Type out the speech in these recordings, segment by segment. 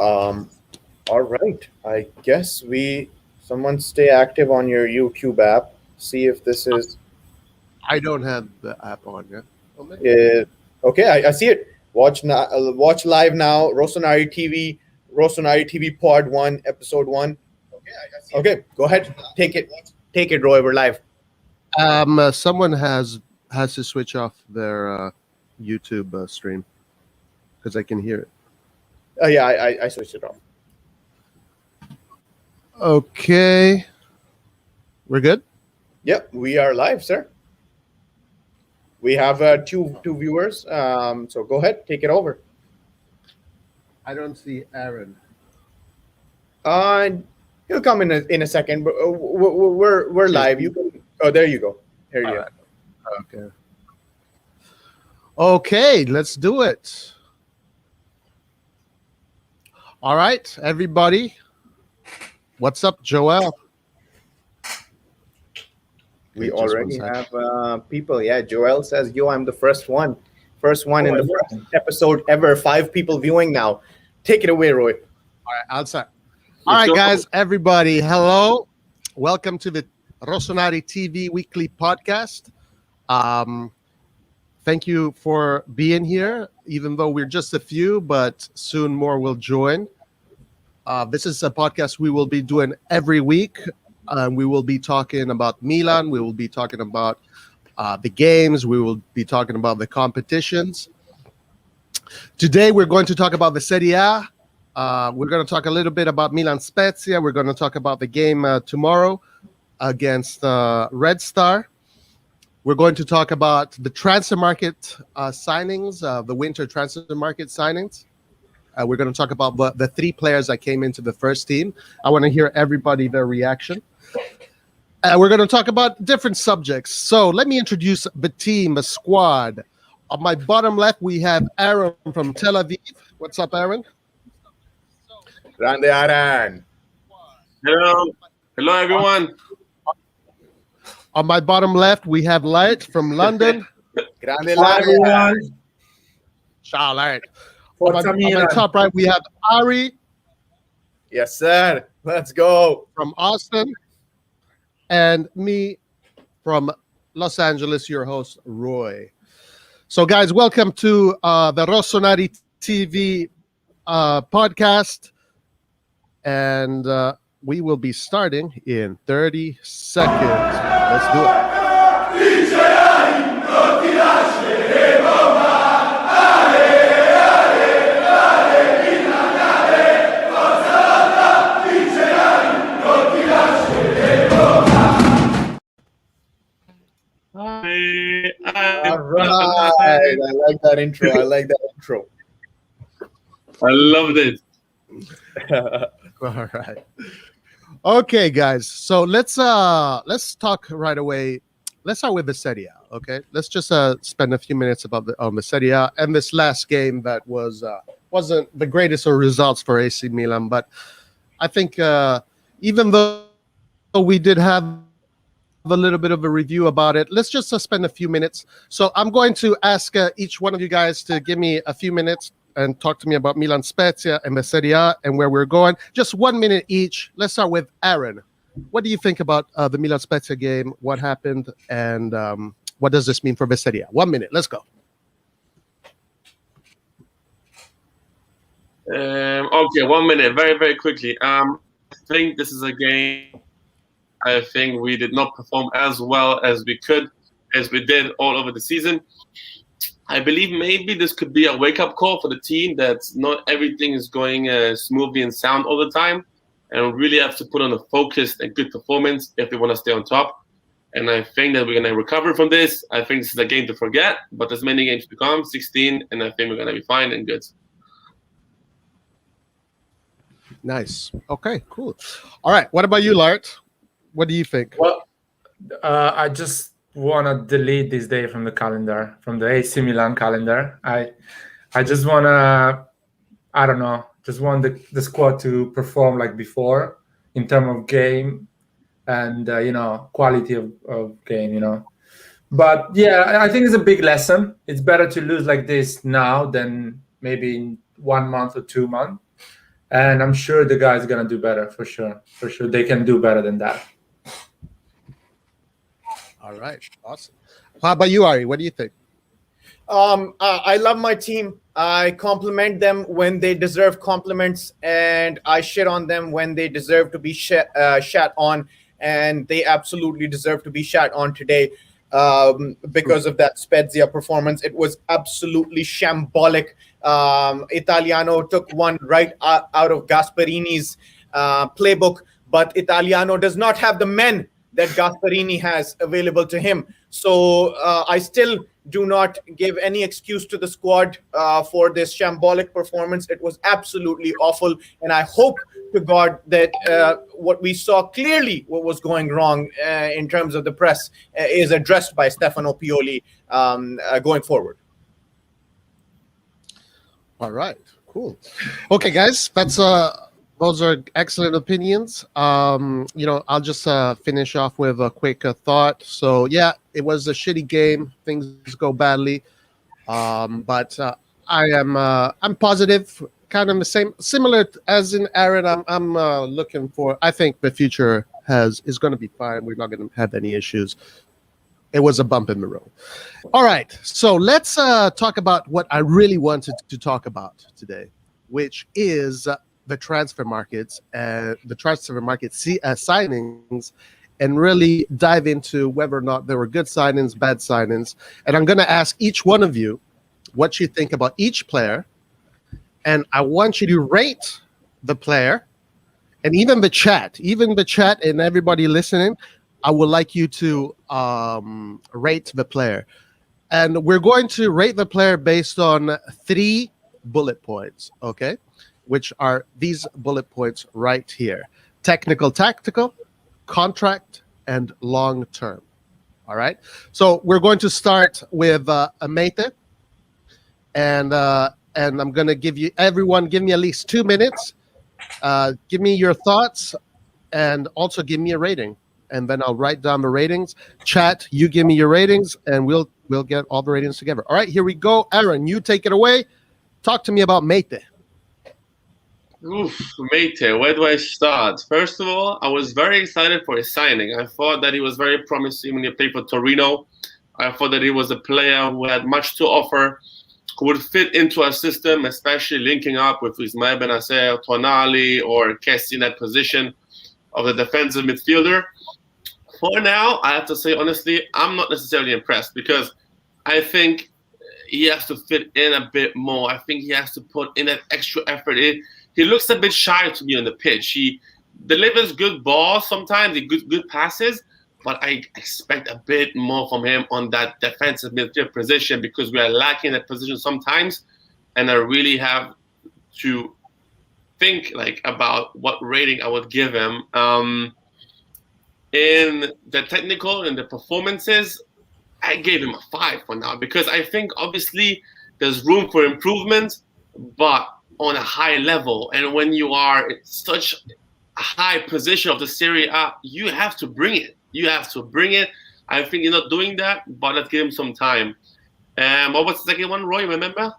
Um, all right. I guess someone stay active on your YouTube app. See if this is I don't have the app on yet. Oh, maybe. okay. I see it. Watch now. Watch live now. RossonARI TV. RossonARI TV Pod 1, Episode 1. I see it. Okay, go ahead. Take it. Take it, Roy. We're live. Someone has to switch off their YouTube stream because I can hear it. Yeah, I switched it off. Okay, we're good. Yep, we are live, sir. We have two viewers. So go ahead, take it over. I don't see Aaron. He'll come in a second. But we're live. You can. Oh, there you go. Here you go. Right. Okay. Okay, let's do it. All right, everybody. What's up, Joel? We Just already one second. have people. Yeah, Joel says, "Yo, I'm the first one in the first episode ever. 5 people viewing now. Take it away, Roy." All right, outside. All right, guys, everybody. Hello. Welcome to the RossonARI TV weekly podcast. Thank you for being here, even though we're just a few, but soon more will join. This is a podcast we will be doing every week. We will be talking about Milan. We will be talking about the games. We will be talking about the competitions. Today, we're going to talk about the Serie A. We're going to talk a little bit about Milan Spezia. We're going to talk about the game tomorrow against Red Star. We're going to talk about the transfer market signings, the winter transfer market signings. We're going to talk about the 3 players that came into the first team. I want to hear everybody their reaction. We're going to talk about different subjects. So let me introduce the team, the squad. On my bottom left, we have Aaron from Tel Aviv. What's up, Aaron? Grande Aaron. Hello. Hello, everyone. On my bottom left, we have Light from London. Grande Hi, Aaron. everyone. Ciao, Light. On Forza my Milan. top right, we have Ari Yes, sir. Let's go. from Austin. And me from Los Angeles, your host, Roy. So, guys, welcome to the RossonARI TV podcast. And we will be starting in 30 seconds. Let's do it. All right. I like that intro. I loved it. All right. Okay, guys. So let's talk right away. Let's start with the Serie A. Okay. Let's just spend a few minutes on the Serie A and this last game that wasn't the greatest of results for AC Milan, but I think even though we did have a little bit of a review about it, let's just spend a few minutes. So I'm going to ask each one of you guys to give me a few minutes and talk to me about Milan Spezia and the Serie A and where we're going. Just 1 minute each. Let's start with Aaron. What do you think about the Milan Spezia game? What happened? And what does this mean for the Serie A? 1 minute. Let's go. Okay, 1 minute. Very, very quickly. I think this is a game. I think we did not perform as well as we did all over the season. I believe maybe this could be a wake-up call for the team that not everything is going smoothly and sound all the time, and really have to put on a focused and good performance if we want to stay on top. And I think that we're going to recover from this. I think this is a game to forget, but there's many games to come, 16, and I think we're going to be fine and good. Nice. Okay, cool. All right. What about you, Lart? What do you think? Well, I just want to delete this day from the calendar, from the AC Milan calendar. I just want to, I don't know, just want the squad to perform like before in terms of game and, quality of game, But, yeah, I think it's a big lesson. It's better to lose like this now than maybe in 1 month or 2 months. And I'm sure the guy's gonna do better for sure. For sure, they can do better than that. All right, awesome. How about you, Ari? What do you think? I love my team. I compliment them when they deserve compliments, and I shit on them when they deserve to be shat on, and they absolutely deserve to be shat on today because of that Spezia performance. It was absolutely shambolic. Italiano took one right out of Gasparini's playbook, but Italiano does not have the men that Gasparini has available to him. So I still do not give any excuse to the squad for this shambolic performance. It was absolutely awful. And I hope to God that what we saw clearly what was going wrong in terms of the press is addressed by Stefano Pioli going forward. All right, cool. Okay, guys, that's those are excellent opinions. I'll just finish off with a quick thought. So yeah, it was a shitty game. Things go badly, but I'm positive. Kind of the same, similar as in Aaron. I'm looking for. I think the future is going to be fine. We're not going to have any issues. It was a bump in the road. All right, so let's talk about what I really wanted to talk about today, which is the transfer markets and the transfer market signings, and really dive into whether or not there were good signings, bad signings. And I'm going to ask each one of you what you think about each player, and I want you to rate the player, and even the chat and everybody listening. I would like you to rate the player. And we're going to rate the player based on 3 bullet points, okay? Which are these bullet points right here. Technical, tactical, contract, and long-term. All right? So we're going to start with Amete. And I'm going to give me at least 2 minutes. Give me your thoughts and also give me a rating. And then I'll write down the ratings. Chat, you give me your ratings, and we'll get all the ratings together. All right, here we go. Aaron, you take it away. Talk to me about Mete. Oof, Mete, where do I start? First of all, I was very excited for his signing. I thought that he was very promising when he played for Torino. I thought that he was a player who had much to offer, who would fit into our system, especially linking up with Ismael Benacer, Tonali, or Kessi in that position of the defensive midfielder. For now, I have to say, honestly, I'm not necessarily impressed because I think he has to fit in a bit more. I think he has to put in that extra effort. He looks a bit shy to me on the pitch. He delivers good balls sometimes, good passes, but I expect a bit more from him on that defensive midfield position because we are lacking that position sometimes, and I really have to think about what rating I would give him. In the technical and the performances, I gave him a 5 for now because I think obviously there's room for improvement, but on a high level. And when you are in such a high position of the Serie A, you have to bring it. I think you're not doing that, but let's give him some time. What was the second one, Roy? Remember?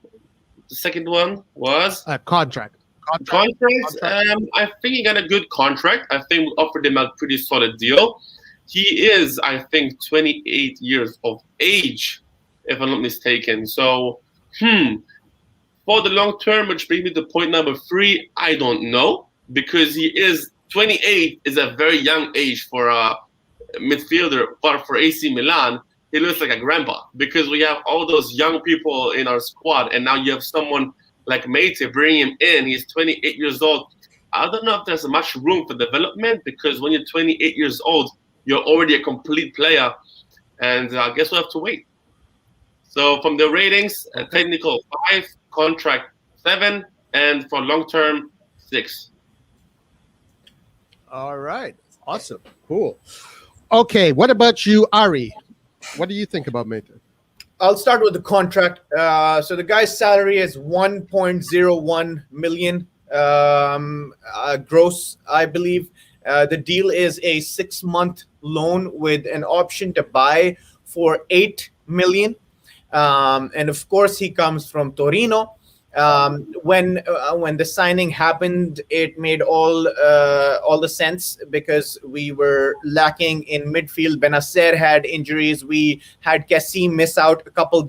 The second one was? Contract. I think he got a good contract. I think we offered him a pretty solid deal. He is, I think, 28 years of age, if I'm not mistaken. So, for the long term, which brings me to point number 3, I don't know, because he is 28 is a very young age for a midfielder, but for AC Milan, he looks like a grandpa because we have all those young people in our squad, and now you have someone like Mete, bring him in. He's 28 years old. I don't know if there's much room for development because when you're 28 years old, you're already a complete player, and I guess we'll have to wait. So from the ratings, technical 5, contract 7, and for long term 6. All right, awesome, cool. Okay, what about you, Ari? What do you think about Mete? I'll start with the contract. So the guy's salary is 1.01 million gross, I believe. The deal is a 6-month loan with an option to buy for 8 million. And of course, he comes from Torino. When the signing happened, it made all the sense because we were lacking in midfield. Benacer had injuries. We had Kessie miss out a couple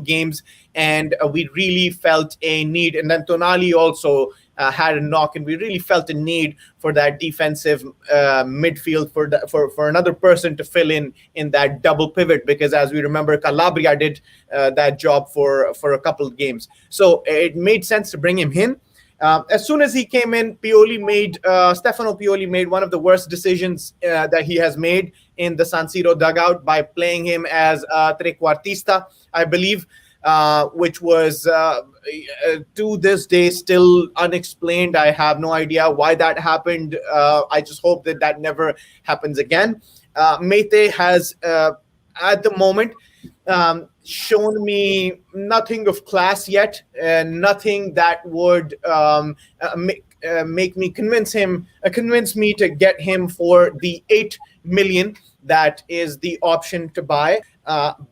games, and we really felt a need. And then Tonali also had a knock, and we really felt a need for that defensive midfield for another person to fill in that double pivot, because as we remember, Calabria did that job for a couple of games. So it made sense to bring him in. As soon as he came in, Stefano Pioli made one of the worst decisions that he has made in the San Siro dugout by playing him as trequartista, I believe. Which was to this day still unexplained. I have no idea why that happened. I just hope that never happens again. Mete has, at the moment, shown me nothing of class yet, and nothing that would make me convince me to get him for the 8 million that is the option to buy.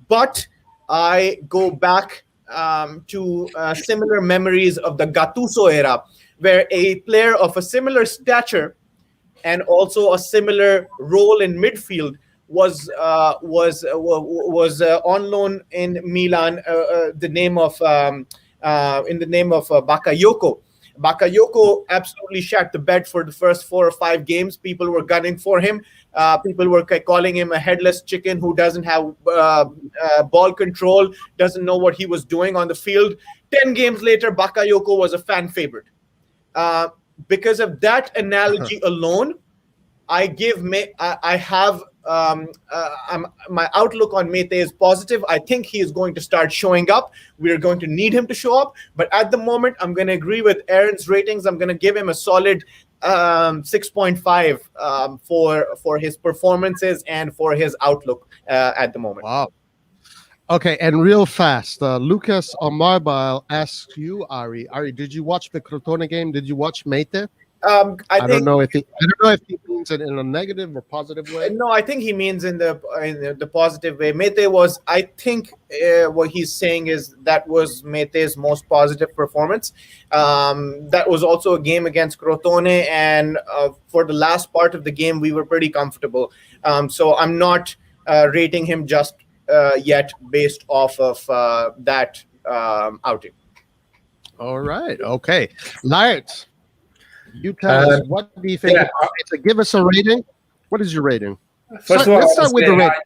But I go back to similar memories of the Gattuso era, where a player of a similar stature and also a similar role in midfield was on loan in Milan. In the name of Bakayoko. Bakayoko absolutely shat the bed for the first 4 or 5 games. People were gunning for him. People were calling him a headless chicken who doesn't have ball control, doesn't know what he was doing on the field. 10 games later, Bakayoko was a fan favorite. Because of that analogy alone, my outlook on Mete is positive. I think he is going to start showing up. We're going to need him to show up. But at the moment, I'm going to agree with Aaron's ratings. I'm going to give him a solid 6.5 for his performances and for his outlook at the moment. Wow. Okay, and real fast, Lucas on mobile asks you, Ari, did you watch the Crotone game? Did you watch Mete? I don't know if he means it in a negative or positive way. No, I think he means in the positive way. Mete was, I think, what he's saying is that was Mete's most positive performance. That was also a game against Crotone, and for the last part of the game, we were pretty comfortable. So I'm not rating him just yet based off of that outing. All right. Okay. Lart, you tell us, what do you think? Yeah. Give us a rating. What is your rating? First of all, let's start with the rating.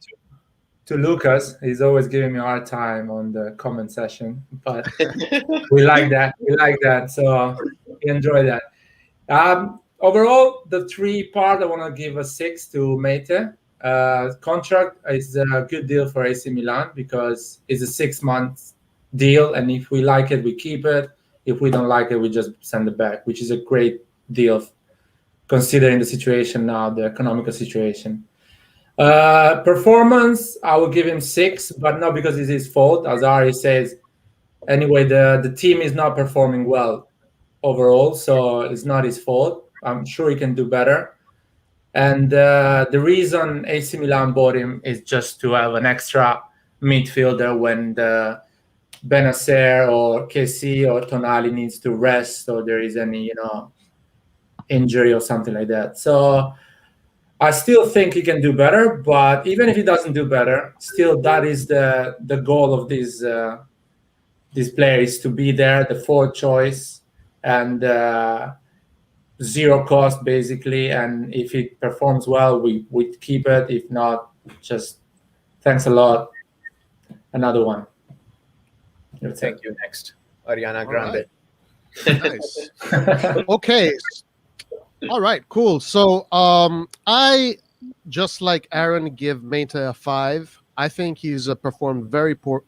To Lucas. He's always giving me a hard time on the comment session, but we like that. So we enjoy that. Overall, the 3 part, I want to give a 6 to Mete. Contract is a good deal for AC Milan because it's a 6-month deal, and if we like it, we keep it. If we don't like it, we just send it back, which is a great deal considering the situation now, the economical situation. Performance, I will give him 6, but not because it's his fault. As Ari says, anyway, the team is not performing well overall, so it's not his fault. I'm sure he can do better. And the reason AC Milan bought him is just to have an extra midfielder when the Benacer or Kessie or Tonali needs to rest, or there is any injury or something like that. So I still think he can do better, but even if he doesn't do better, still that is the goal of this player, is to be there, the 4th choice, and 0 cost basically. And if he performs well, we keep it. If not, just thanks a lot. Another one. Thank you. Next, Ariana Grande. Right. Nice. Okay. All right. Cool. So, I just like Aaron give Mete a 5. I think he's performed very poorly.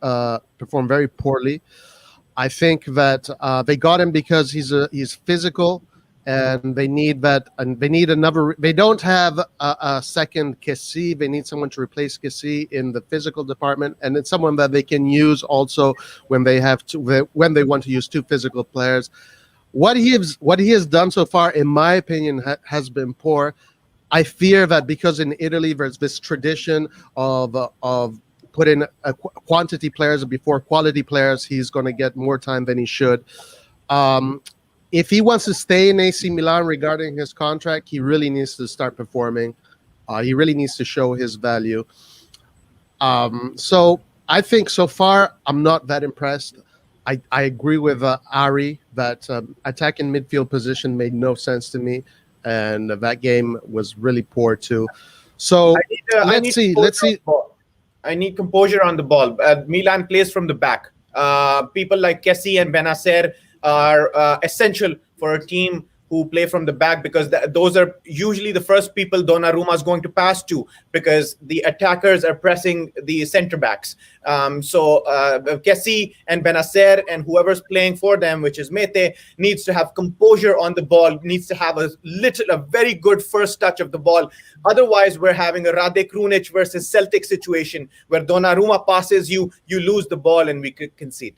I think that they got him because he's physical, and they need that, and they need another. They don't have a second Kessie. They need someone to replace Kessie in the physical department, and it's someone that they can use also when they want to use 2 physical players. What he has done so far, in my opinion, has been poor. I fear that because in Italy there's this tradition of put in quantity players before quality players, he's going to get more time than he should. If he wants to stay in AC Milan regarding his contract, he really needs to start performing. He really needs to show his value. So I think so far I'm not that impressed. I agree with Ari that attacking midfield position made no sense to me, and that game was really poor too. So let's see. I need composure on the ball. Milan plays from the back. People like Kessie and Benacer are essential for a team who play from the back, because those are usually the first people Donnarumma is going to pass to, because the attackers are pressing the center backs. So Kessie and Benacer and whoever's playing for them, which is Mete, needs to have composure on the ball, needs to have a very good first touch of the ball. Otherwise, we're having a Rade Krunic versus Celtic situation where Donnarumma passes you lose the ball, and we could concede.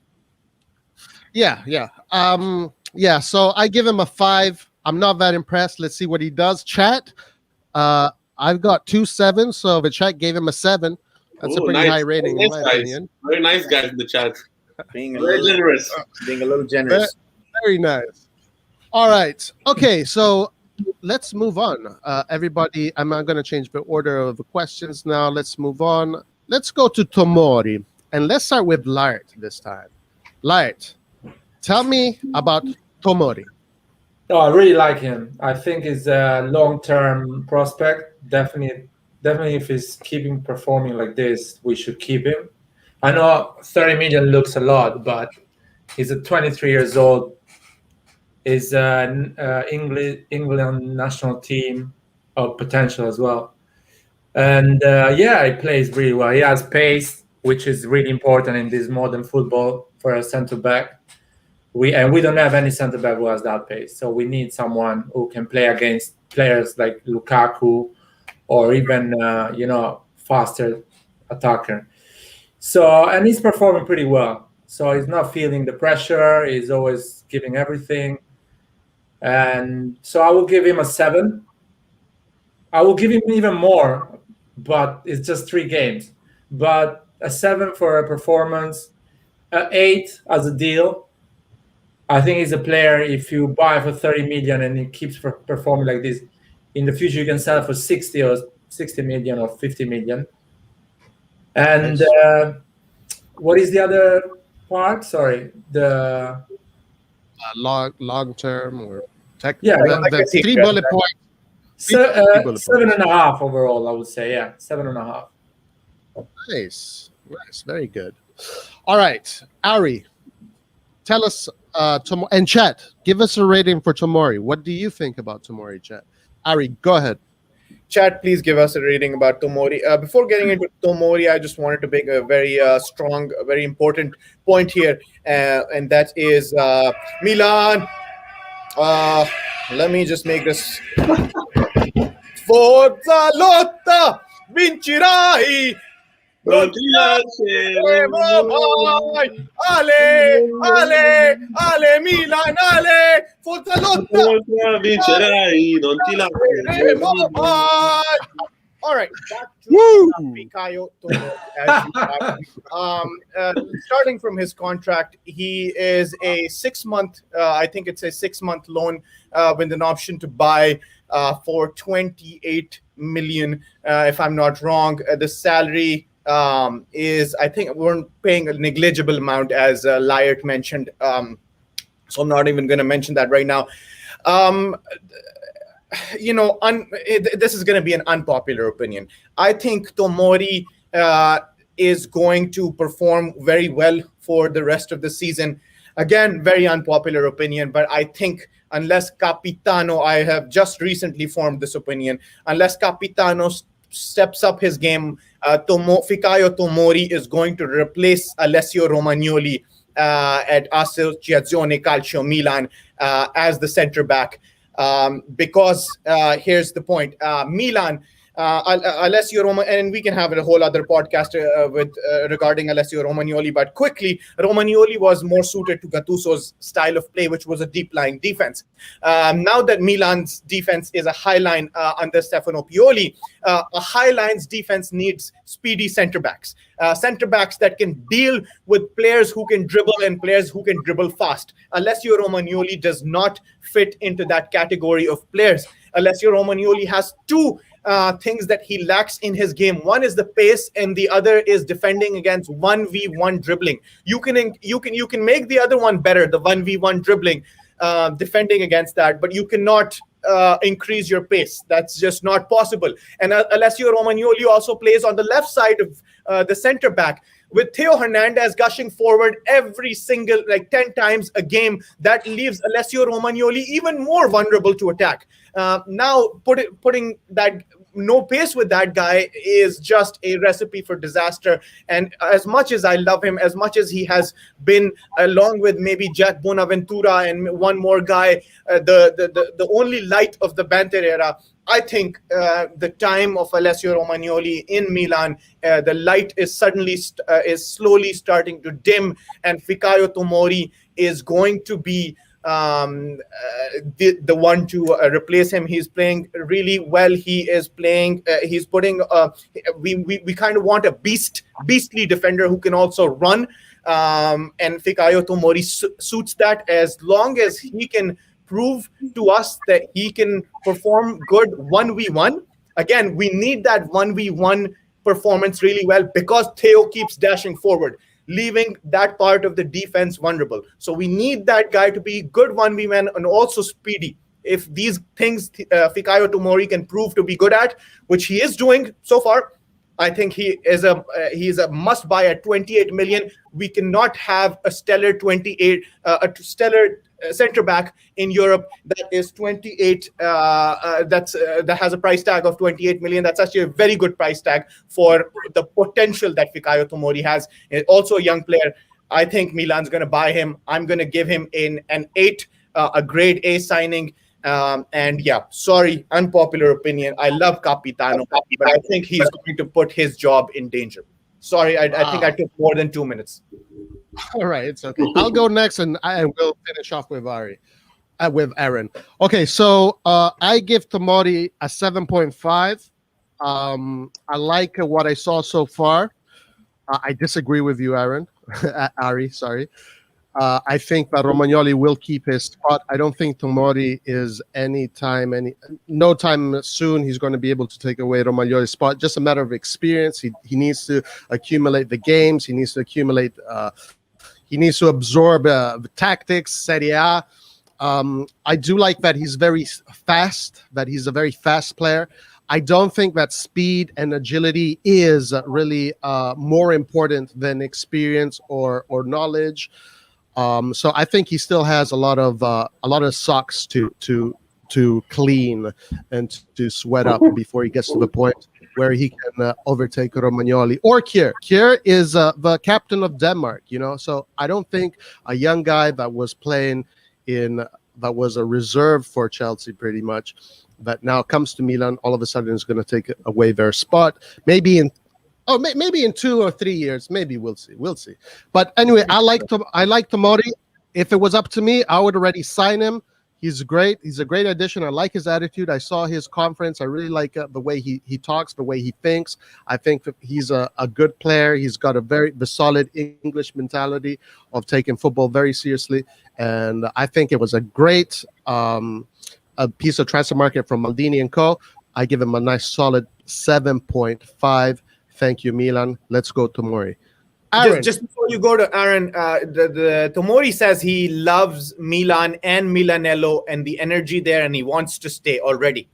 Yeah. So I give him a 5. I'm not that impressed. Let's see what he does. Chat, I've got 2 7s, so the chat gave him a 7. That's a pretty high rating in my opinion. Very nice guys in the chat. Being very generous. Being a little generous. Very nice. All right. Okay, so let's move on. Everybody, I'm not going to change the order of the questions now. Let's move on. Let's go to Tomori, and let's start with Lart this time. Lart, tell me about Tomori. Oh, I really like him. I think he's a long-term prospect. Definitely, if he's keeping performing like this, we should keep him. I know 30 million looks a lot, but he's 23 years old. He's an England national team of potential as well. And he plays really well. He has pace, which is really important in this modern football for a centre-back. We don't have any center back who has that pace, so we need someone who can play against players like Lukaku, or even faster attacker. So, and he's performing pretty well. So he's not feeling the pressure. He's always giving everything, and so I will give him a 7. I will give him even more, but it's just 3 games. But a 7 for a performance, 8 as a deal. I think he's a player, if you buy for 30 million and he keeps performing like this, in the future you can sell for 60 million or 50 million. And what is the other part? Sorry, the long term or tech. Yeah, the 3 bullet points. 7.5 overall, I would say. Yeah, 7.5. Nice, very good. All right, Ari, tell us. And chat, give us a rating for Tomori. What do you think about Tomori, chat? Ari, go ahead. Chat, please give us a rating about Tomori. Before getting into Tomori, I just wanted to make a very strong, very important point here, and that is Milan. Let me just make this. Forza lotta, vincerai. Non ti lasceremo mai. Ale, Milan, ale, forza lotta. Vincerai, non ti lasceremo mai. All right, back to Fikayo Tomori. Starting from his contract, he is a 6-month, I think it's a 6-month loan with an option to buy for 28 million, if I'm not wrong. The salary is, I think we're paying a negligible amount, as Lyert mentioned. So I'm not even going to mention that right now. This is going to be an unpopular opinion. I think Tomori is going to perform very well for the rest of the season. Again, very unpopular opinion, but I think unless Capitano, I have just recently formed this opinion, unless Capitano steps up his game, Fikayo Tomori is going to replace Alessio Romagnoli at Associazione Calcio Milan as the center back. Because here's the point. Milan Alessio Romagnoli, and we can have a whole other podcast with regarding Alessio Romagnoli. But quickly, Romagnoli was more suited to Gattuso's style of play, which was a deep lying defense. Now that Milan's defense is a high line under Stefano Pioli, a high line's defense needs speedy center backs that can deal with players who can dribble and players who can dribble fast. Alessio Romagnoli does not fit into that category of players. Alessio Romagnoli has two things that he lacks in his game. One is the pace, and the other is defending against 1v1 dribbling. You can make the other one better, the 1v1 dribbling, defending against that, but you cannot increase your pace. That's just not possible. And Alessio Romagnoli also plays on the left side of the center back, with Theo Hernandez gushing forward every single 10 times a game. That leaves Alessio Romagnoli even more vulnerable to attack. Now putting that no pace with that guy is just a recipe for disaster. And as much as I love him, as much as he has been, along with maybe Jack Bonaventura and one more guy, the only light of the Banter era, I think the time of Alessio Romagnoli in Milan, the light is slowly starting to dim, and Fikayo Tomori is going to be the one to replace him. He's playing really well. He is playing. He's putting. We kind of want a beastly defender who can also run, and Fikayo Tomori suits that, as long as he can prove to us that he can perform good 1v1. Again, we need that 1v1 performance really well, because Theo keeps dashing forward, leaving that part of the defense vulnerable. So we need that guy to be good 1v1 and also speedy. If these things Fikayo Tomori can prove to be good at, which he is doing so far, I think he is a must buy at 28 million. We cannot have a stellar center back in Europe that is 28. That has a price tag of 28 million. That's actually a very good price tag for the potential that Fikayo Tomori has. Also a young player. I think Milan's going to buy him. I'm going to give him an 8, a grade A signing. And yeah, sorry, unpopular opinion. I love Capitano, but I think he's going to put his job in danger. Sorry, I think I took more than 2 minutes. All right, it's okay. I'll go next, and I will finish off with Aaron. Okay, so I give Tomori a 7.5. I like what I saw so far. I disagree with you, Aaron. Ari, sorry. I think that Romagnoli will keep his spot. I don't think Tomori is no time soon he's going to be able to take away Romagnoli's spot. Just a matter of experience. He needs to accumulate the games. He needs to accumulate. He needs to absorb the tactics, Serie A. I do like that he's very fast. That he's a very fast player. I don't think that speed and agility is really more important than experience or knowledge. So I think he still has a lot of socks to clean and to sweat up before he gets to the point where he can overtake Romagnoli or Kjær. Kjær is the captain of Denmark, So I don't think a young guy that was playing that was a reserve for Chelsea pretty much, that now comes to Milan, all of a sudden is going to take away their spot. Maybe in 2 or 3 years, maybe we'll see. But anyway, I like Tomori. If it was up to me, I would already sign him. He's great. He's a great addition. I like his attitude. I saw his conference. I really like the way he talks, the way he thinks. I think that he's a good player. He's got the solid English mentality of taking football very seriously. And I think it was a great a piece of transfer market from Maldini and Co. I give him a nice solid 7.5. Thank you, Milan. Let's go to Tomori. Just before you go to Aaron, the Tomori says he loves Milan and Milanello and the energy there, and he wants to stay already.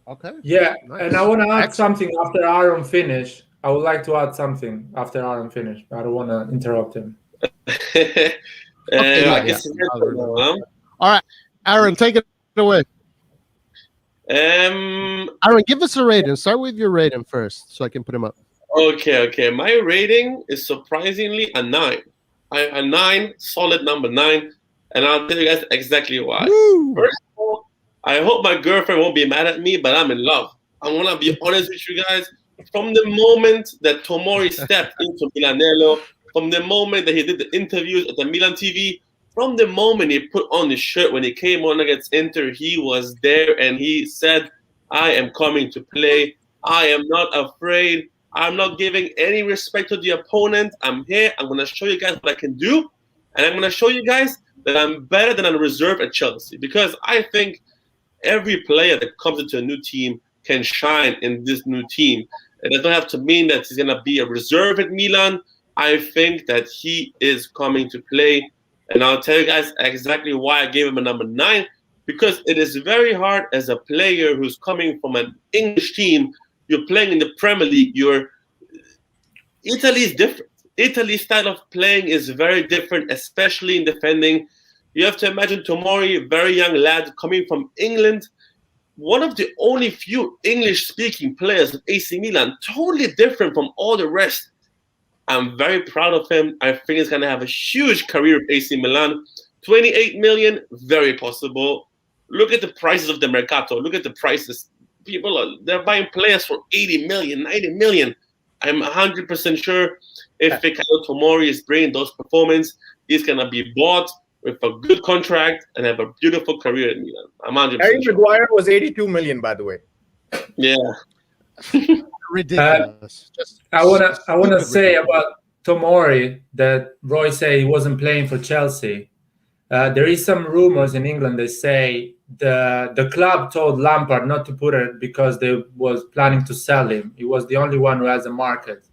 Okay. Yeah, nice. And I want to add something after Aaron finish. I would like to add something after Aaron finish. I don't want to interrupt him. All right, Aaron, take it away. Aaron, give us a rating. Start with your rating first, so I can put him up. Okay. My rating is surprisingly a 9. A 9, solid number 9, and I'll tell you guys exactly why. Woo! First of all, I hope my girlfriend won't be mad at me, but I'm in love. I'm going to be honest with you guys. From the moment that Tomori stepped into Milanello, from the moment that he did the interviews at the Milan TV, from the moment he put on his shirt when he came on against Inter, he was there and he said, I am coming to play. I am not afraid. I'm not giving any respect to the opponent. I'm here. I'm going to show you guys what I can do. And I'm going to show you guys that I'm better than a reserve at Chelsea. Because I think every player that comes into a new team can shine in this new team. It doesn't have to mean that he's going to be a reserve at Milan. I think that he is coming to play. And I'll tell you guys exactly why I gave him a number 9. Because it is very hard as a player who's coming from an English team. You're playing in the Premier League. Italy is different. Italy's style of playing is very different, especially in defending. You have to imagine Tomori, a very young lad coming from England, one of the only few English-speaking players at AC Milan, totally different from all the rest. I'm very proud of him. I think he's going to have a huge career at AC Milan. 28 million, very possible. Look at the prices of the Mercato. Look at the prices. They're buying players for 80 million, 90 million. I'm 100% sure if Fikayo Tomori is bringing those performances, he's going to be bought with a good contract and have a beautiful career at Milan. I'm 100% Harry sure. Maguire was 82 million, by the way. Yeah. Ridiculous. I wanna say about Tomori that Roy say he wasn't playing for Chelsea. There is some rumors in England. They say the club told Lampard not to put it because they was planning to sell him. He was the only one who has a market.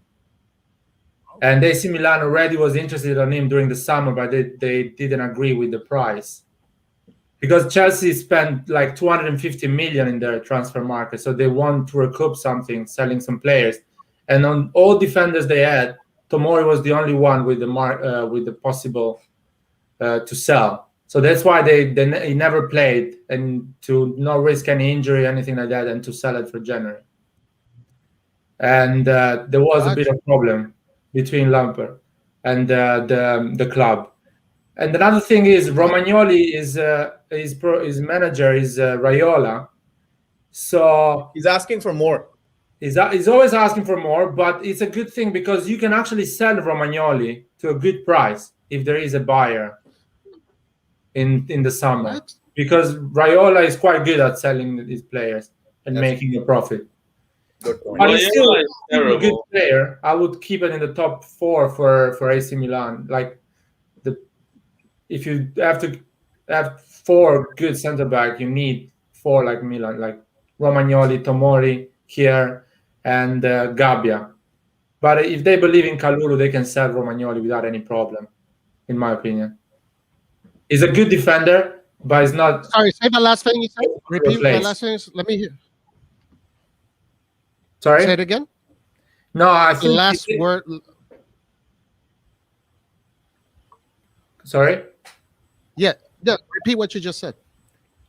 And AC Milan already was interested in him during the summer, but they didn't agree with the price. Because Chelsea spent like 250 million in their transfer market, so they want to recoup something, selling some players. And on all defenders they had, Tomori was the only one with the possible to sell. So that's why he never played, and to not risk any injury, anything like that, and to sell it for January. And there was a bit of problem between Lampard and the club. And another thing is Romagnoli his manager is Raiola, so He's asking for more. he's always asking for more. But it's a good thing because you can actually sell Romagnoli to a good price if there is a buyer in the summer. What? Because Raiola is quite good at selling his players and making a profit. Good point. But he's still Raiola is a good terrible. player. I would keep it in the top 4 for AC Milan. Like if you have to have 4 good center back, you need 4 like Milan, like Romagnoli, Tomori, Kier, and Gabbia. But if they believe in Kalulu, they can sell Romagnoli without any problem, in my opinion. He's a good defender, but he's not. Sorry, say the last thing you said. Repeat the Replace. last thing. Let me hear. Sorry? Say it again. No, I The think last word. Sorry? Yeah. Repeat what you just said.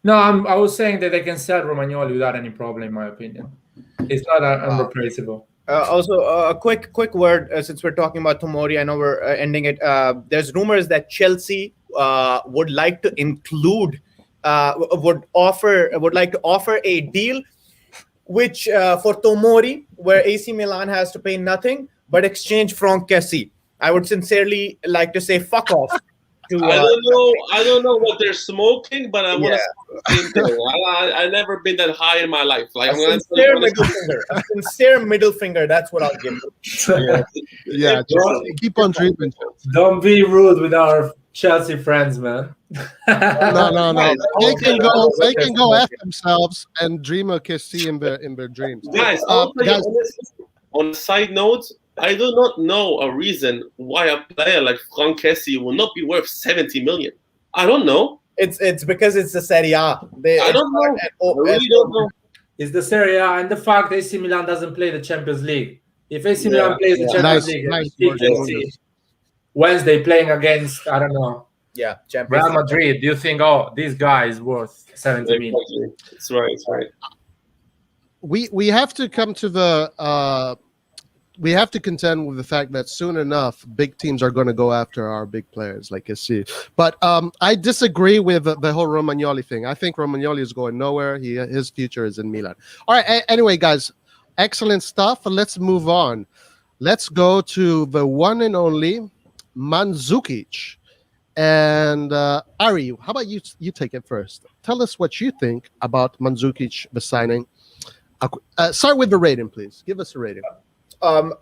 No, I was saying that they can sell Romagnoli without any problem, in my opinion. It's not unreplaceable. Also, a quick word since we're talking about Tomori. I know we're ending it. There's rumors that Chelsea would like to include, would like to offer a deal, which for Tomori, where AC Milan has to pay nothing but exchange Franck Kessie. I would sincerely like to say fuck off. I don't know what they're smoking, but I want to. I've never been that high in my life. Like a sincere middle finger. That's what I'll give. Yeah, just keep on dreaming. Don't be rude with our Chelsea friends, man. No. They can go F themselves and dream of Kessie in their dreams. Guys, on a side note, I do not know a reason why a player like Franck Kessie will not be worth 70 million. I don't know. It's because it's the Serie A. I don't know. I really don't know. It's the Serie A and the fact AC Milan doesn't play the Champions League. If AC Milan plays the Champions League, Wednesday playing against, I don't know, Real Madrid, do you think, this guy is worth 70 million? It's right. We have to come to the we have to contend with the fact that soon enough, big teams are going to go after our big players like SC. But I disagree with the whole Romagnoli thing. I think Romagnoli is going nowhere. His future is in Milan. All right. Anyway, guys, excellent stuff. Let's move on. Let's go to the one and only Mandzukic. And Ari, how about you take it first? Tell us what you think about Mandzukic, the signing. Start with the rating, please. Give us a rating. I'm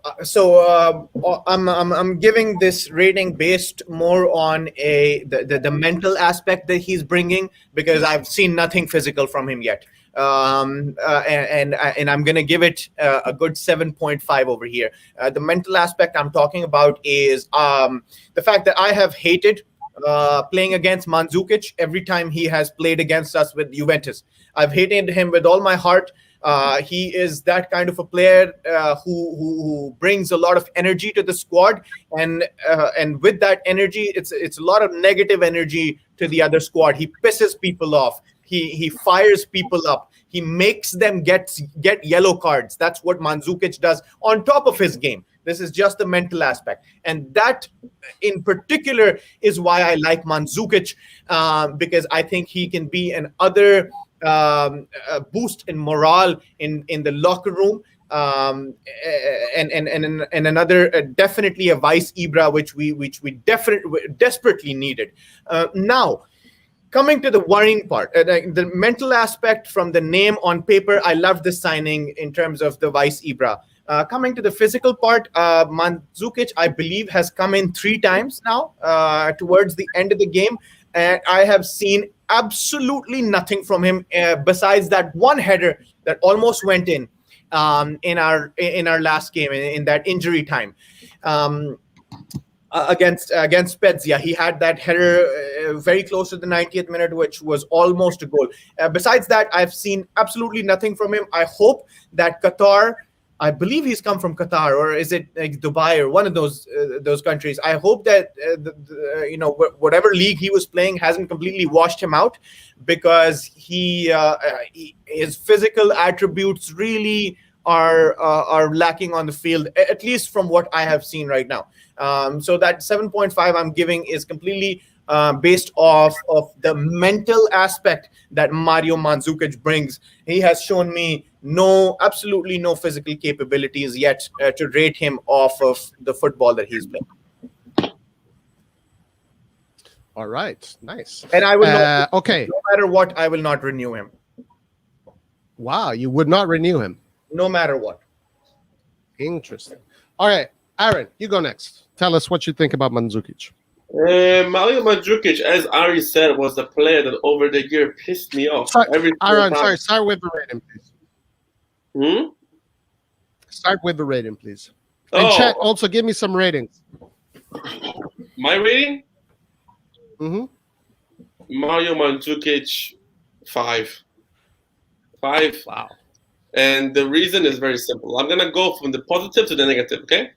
giving this rating based more on the mental aspect that he's bringing, because I've seen nothing physical from him yet. And I'm gonna give it a good 7.5 over here. The mental aspect I'm talking about is the fact that I have hated playing against Mandzukic every time he has played against us with Juventus. I've hated him with all my heart. He is that kind of a player who brings a lot of energy to the squad, and with that energy, it's a lot of negative energy to the other squad. He pisses people off. He fires people up. He makes them get yellow cards. That's what Mandzukic does on top of his game. This is just the mental aspect, and that in particular is why I like Mandzukic, because I think he can be an other boost in morale in the locker room, and another definitely a vice Ibra, which we desperately needed. Now, coming to the worrying part, the mental aspect from the name on paper, I love this signing in terms of the vice Ibra. Coming to the physical part, Mandzukic, I believe, has come in 3 times now towards the end of the game, and I have seen absolutely nothing from him besides that one header that almost went in our last game in that injury time. Against Spezia, he had that header very close to the 90th minute, which was almost a goal. Besides that, I've seen absolutely nothing from him. I hope that Qatar, I believe he's come from Qatar, or is it like Dubai or one of those countries. I hope that whatever league he was playing hasn't completely washed him out, because his physical attributes really are lacking on the field, at least from what I have seen right now. So that 7.5 I'm giving is completely based off of the mental aspect that Mario Mandzukic brings. He has shown me absolutely no physical capabilities yet to rate him off of the football that he's playing. All right, nice. And I will not, okay. No matter what, I will not renew him. Wow, you would not renew him? No matter what. Interesting. All right, Aaron, you go next. Tell us what you think about Mandzukic. Mario Mandzukic, as Ari said, was the player that over the year pissed me off. Aaron, start with the rating, please. Start with the rating, please. And chat, also give me some ratings. My rating? Mm-hmm. Mario Mandzukic, 5. 5. Wow. And the reason is very simple. I'm going to go from the positive to the negative, okay?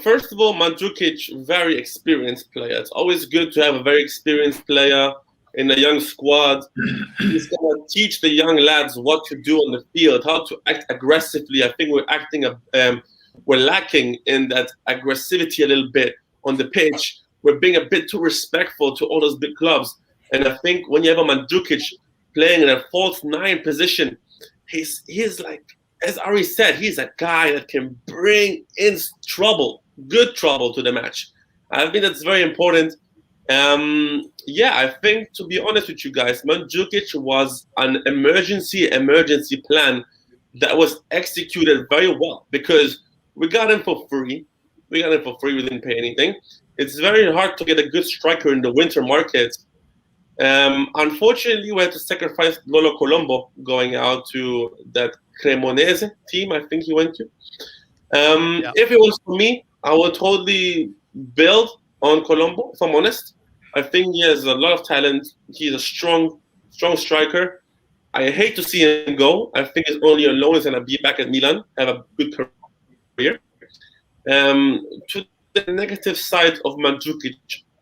First of all, Mandzukic, very experienced player. It's always good to have a very experienced player in a young squad. He's going to teach the young lads what to do on the field, how to act aggressively. I think we're lacking in that aggressivity a little bit on the pitch. We're being a bit too respectful to all those big clubs. And I think when you have a Mandzukic playing in a false 9 position, he's like, as Ari said, he's a guy that can bring in trouble, good trouble to the match. I think that's very important. I think, to be honest with you guys, Mandzukic was an emergency plan that was executed very well, because we got him for free. We didn't pay anything. It's very hard to get a good striker in the winter market. Unfortunately, we had to sacrifice Lolo Colombo going out to that Cremonese team, I think he went to. If it was for me, I would totally build on Colombo, if I'm honest. I think he has a lot of talent. He's a strong striker. I hate to see him go. I think it's only a loan. He's going to be back at Milan, have a good career. To the negative side of Mandzukic,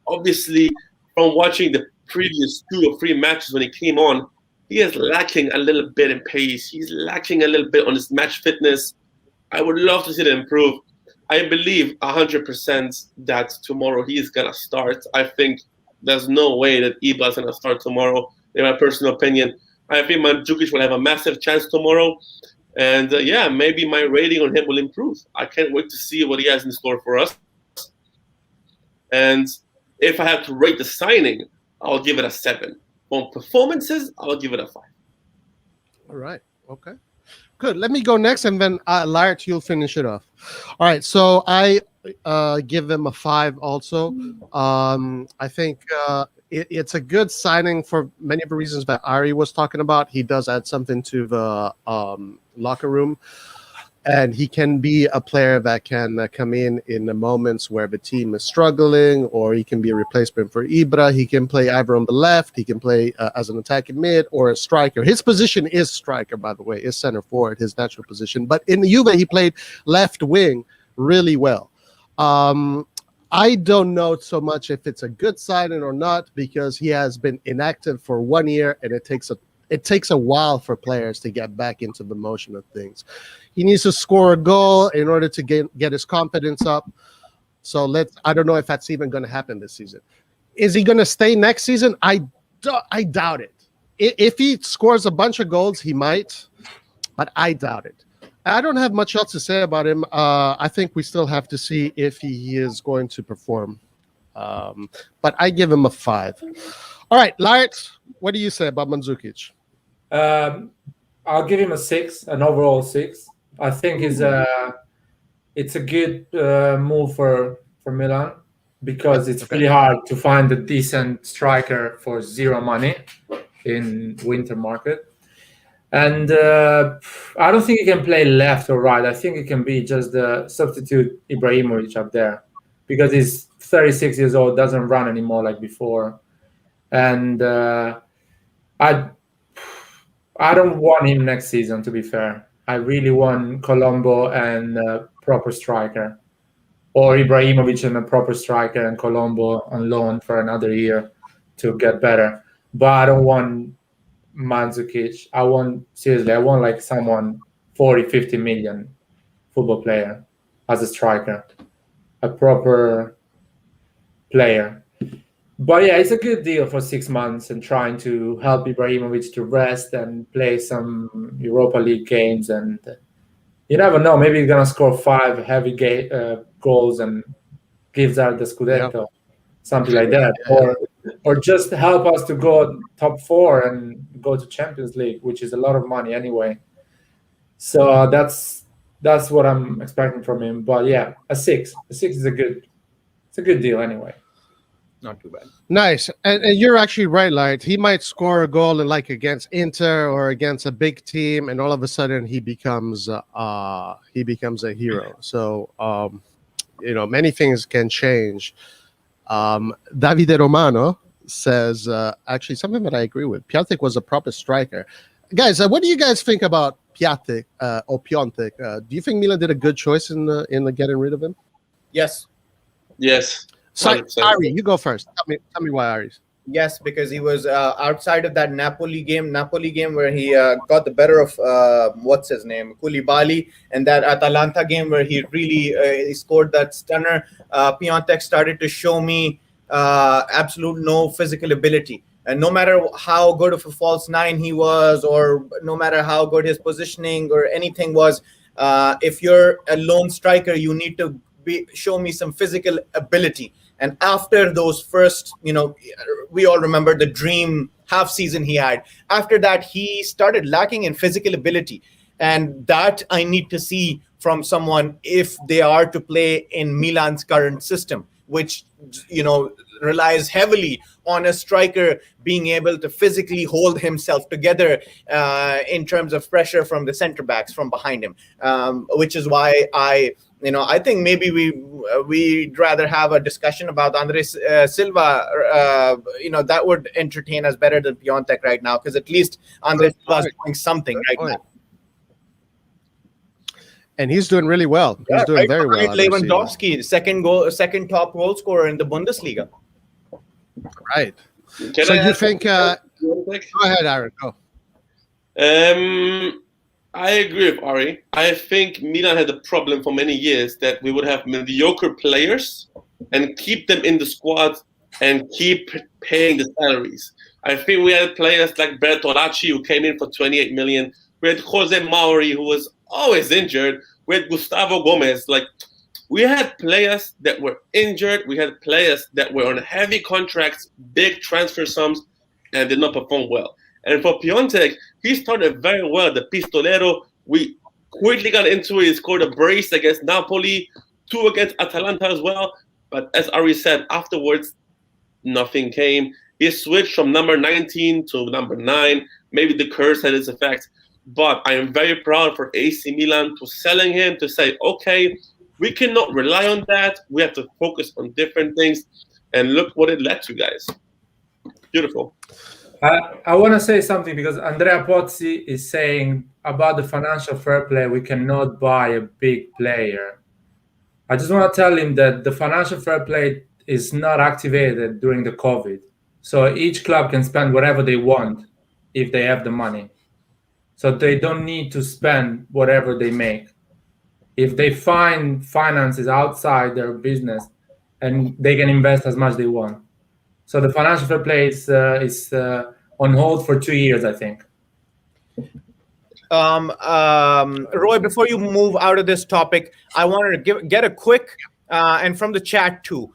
obviously, from watching the previous 2 or 3 matches when he came on, he is lacking a little bit in pace. He's lacking a little bit on his match fitness. I would love to see it improve. I believe 100% that tomorrow he is gonna start. I think there's no way that Ibra is gonna start tomorrow. In my personal opinion, I think Mandzukic will have a massive chance tomorrow, and yeah, maybe my rating on him will improve. I can't wait to see what he has in store for us. And if I had to rate the signing, I'll give it a 7. On performances, I'll give it a 5. All right. Okay. Good. Let me go next, and then Lart, you'll finish it off. All right. So I give him a 5 also. I think it's a good signing for many of the reasons that Ari was talking about. He does add something to the locker room, and he can be a player that can come in the moments where the team is struggling, or he can be a replacement for Ibra. He can play either on the left. He can play as an attacking mid or a striker. His position is striker, by the way, is center forward, his natural position. But in the Juve, he played left wing really well. I don't know so much if it's a good signing or not, because he has been inactive for 1 year, and it takes a while for players to get back into the motion of things. He needs to score a goal in order to get his confidence up. So I don't know if that's even going to happen this season. Is he going to stay next season? I doubt it. If he scores a bunch of goals, he might, but I doubt it. I don't have much else to say about him. I think we still have to see if he is going to perform. But I give him a 5. All right, Lart, what do you say about Mandzukic? I'll give him a 6, an overall 6. I think it's a good move for Milan, because it's really hard to find a decent striker for 0 money in winter market. And I don't think he can play left or right. I think he can be just the substitute Ibrahimovic up there, because he's 36 years old, doesn't run anymore like before. And I don't want him next season, to be fair. I really want Colombo and a proper striker, or Ibrahimovic and a proper striker, and Colombo on loan for another year to get better. But I don't want Mandzukic. I want like someone 40-50 million football player as a striker, a proper player. But yeah, it's a good deal for 6 months, and trying to help Ibrahimovic to rest and play some Europa League games. And you never know, maybe he's going to score 5 heavy goals and gives out the Scudetto, something like that. Or just help us to go top 4 and go to Champions League, which is a lot of money anyway. So that's what I'm expecting from him. But yeah, a 6. A 6 is a good deal anyway. Not too bad. Nice. And you're actually right, Light. He might score a goal like against Inter or against a big team, and all of a sudden he becomes a hero. So many things can change. Davide Romano says actually something that I agree with. Piatek was a proper striker. Guys, what do you guys think about Piatek or Piontek? Do you think Milan did a good choice in getting rid of him? Yes. Yes. So, Ari, you go first. Tell me why, Ari. Yes, because he was outside of that Napoli game where he got the better of what's his name, Koulibaly, and that Atalanta game where he really he scored that stunner. Piontek started to show me absolute no physical ability. And no matter how good of a false 9 he was, or no matter how good his positioning or anything was, if you're a lone striker, you need to show me some physical ability. And after those first, we all remember the dream half season he had. After that, he started lacking in physical ability. And that I need to see from someone if they are to play in Milan's current system, which, relies heavily on a striker being able to physically hold himself together in terms of pressure from the center backs from behind him, which is why I think maybe we'd rather have a discussion about Andres Silva. That would entertain us better than Piontek right now, because at least Andres Silva is doing something right now. And he's doing really well. He's doing very well. Lewandowski, second top goal scorer in the Bundesliga. Right. So you think? Go ahead, Aaron. Go. I agree with Ari. I think Milan had a problem for many years that we would have mediocre players and keep them in the squad and keep paying the salaries. I think we had players like Bertolacci who came in for 28 million. We had Jose Mauri who was always injured. We had Gustavo Gomez. Like, we had players that were injured. We had players that were on heavy contracts, big transfer sums, and did not perform well. And for Piontek, he started very well. The Pistolero, we quickly got into it. He scored a brace against Napoli, 2 against Atalanta as well. But as Ari said, afterwards, nothing came. He switched from number 19 to number 9. Maybe the curse had its effect. But I am very proud for AC Milan to selling him, to say, okay, we cannot rely on that. We have to focus on different things. And look what it led to, guys. Beautiful. I want to say something because Andrea Pozzi is saying about the financial fair play, we cannot buy a big player. I just want to tell him that the financial fair play is not activated during the COVID. So each club can spend whatever they want if they have the money. So they don't need to spend whatever they make. If they find finances outside their business, and they can invest as much as they want. So the financial fair play is on hold for 2 years, I think. Roy, before you move out of this topic, I wanted to get a quick, and from the chat too,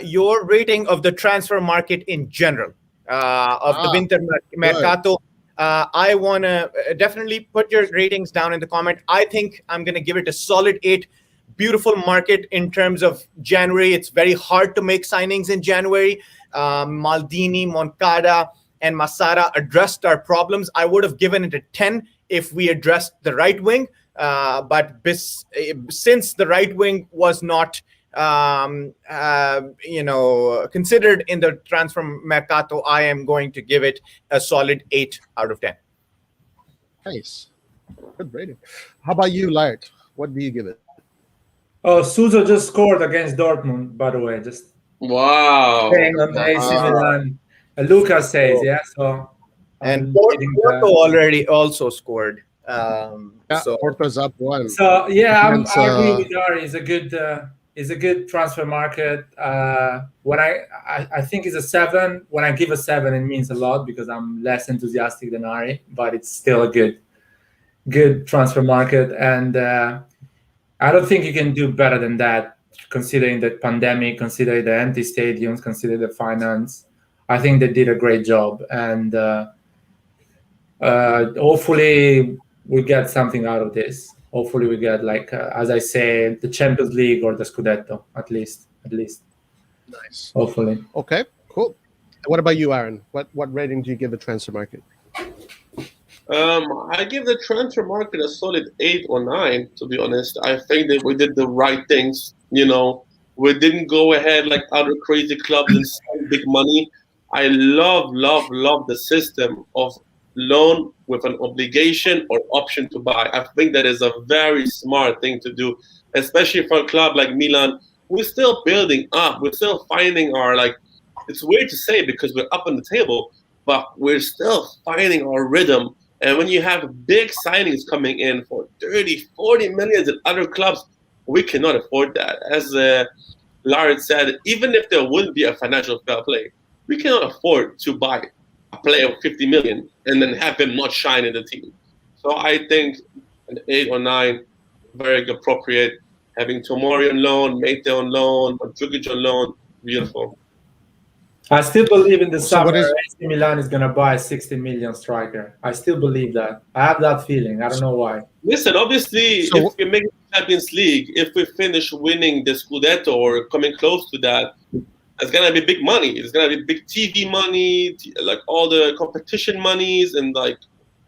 your rating of the transfer market in general, of the winter mercato. I want to definitely put your ratings down in the comment. I think I'm going to give it a solid 8. Beautiful market in terms of January. It's very hard to make signings in January. Maldini, Moncada, and Massara addressed our problems. I would have given it a 10 if we addressed the right wing. But since the right wing was not considered in the transfer mercato, I am going to give it a solid 8 out of 10. Nice. Good rating. How about you, Lart? What do you give it? Oh, Suso just scored against Dortmund, by the way. Just Wow. on the AC Milan. Lucas says, yeah. So and Porto already also scored. So Porto's up 1. So yeah, I agree with Ari. It's a good transfer market. When I think it's a 7. When I give a 7, it means a lot because I'm less enthusiastic than Ari, but it's still a good transfer market. And I don't think you can do better than that, considering the pandemic, considering the empty stadiums, considering the finance. I think they did a great job, and hopefully we get something out of this. Hopefully we get, like, as I say, the Champions League or the Scudetto, at least. Nice. Hopefully. Okay, cool. What about you, Aaron? What rating do you give the transfer market? I give the transfer market a solid 8 or 9, to be honest. I think that we did the right things. We didn't go ahead like other crazy clubs and spend big money. I love the system of loan with an obligation or option to buy. I think that is a very smart thing to do, especially for a club like Milan. We're still building up. We're still finding our, it's weird to say because we're up on the table, but we're still finding our rhythm. And when you have big signings coming in for 30, 40 million in other clubs, we cannot afford that. As Lard said, even if there wouldn't be a financial fair play, we cannot afford to buy a player of 50 million and then have him not shine in the team. So I think an 8 or 9, very appropriate. Having Tomori on loan, Mate on loan, Mandzukic on loan, beautiful. I still believe in the summer AC Milan is going to buy a 60 million striker. I still believe that. I have that feeling. I don't know why. Listen, obviously, if we make the Champions League, if we finish winning the Scudetto or coming close to that, it's going to be big money. It's going to be big TV money, like all the competition monies, and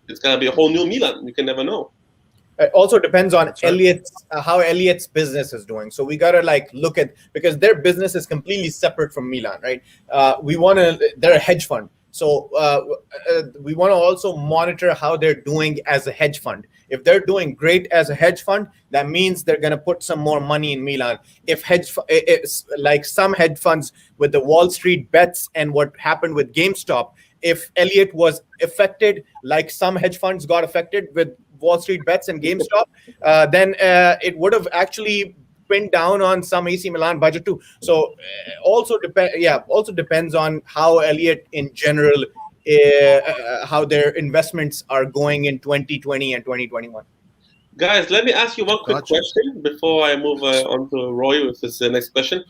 it's going to be a whole new Milan. You can never know. It also depends on how Elliot's business is doing. So we gotta look at, because their business is completely separate from Milan, right? They're a hedge fund. So we want to also monitor how they're doing as a hedge fund. If they're doing great as a hedge fund, that means they're going to put some more money in Milan. If it's like some hedge funds with the Wall Street bets and what happened with GameStop, if Elliott was affected, like some hedge funds got affected with Wall Street Bets and GameStop, then it would have actually pinned down on some AC Milan budget too. So also depends on how Elliott in general, how their investments are going in 2020 and 2021. Guys, let me ask you one quick Gotcha. question before I move on to Roy with his next question.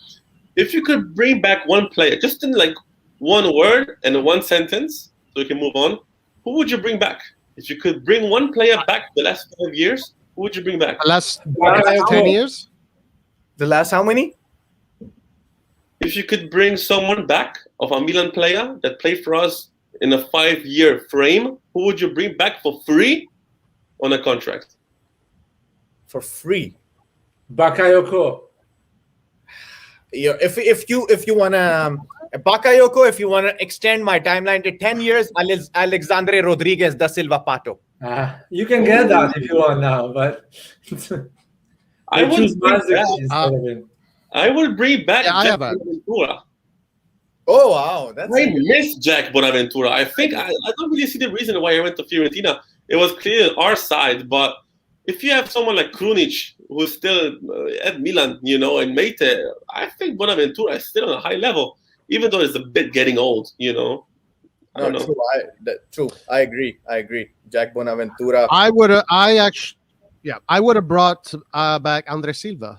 If you could bring back one player, just in like one word and one sentence, so we can move on, who would you bring back? If you could bring one player back the last 5 years, who would you bring back? The last 10 years? The last how many? If you could bring someone back of a Milan player that played for us in a 5-year frame, who would you bring back for free on a contract? For free. Bakayoko. Yeah, if you wanna Bakayoko, if you wanna extend my timeline to 10 years, Alexandre Rodriguez da Silva Pato. You can get that if you want now, but I would choose bring Mandzukic back- instead of him. I will bring back Yeah, I Jack have a- Bonaventura. Oh wow, that's I miss Jack Bonaventura. I think I don't really see the reason why I went to Fiorentina. It was clearly our side, but if you have someone like Krunic who's still at Milan, and Mate, I think Bonaventura is still on a high level, even though it's a bit getting old. I don't know. True. I agree. Jack Bonaventura. I would have brought back Andre Silva,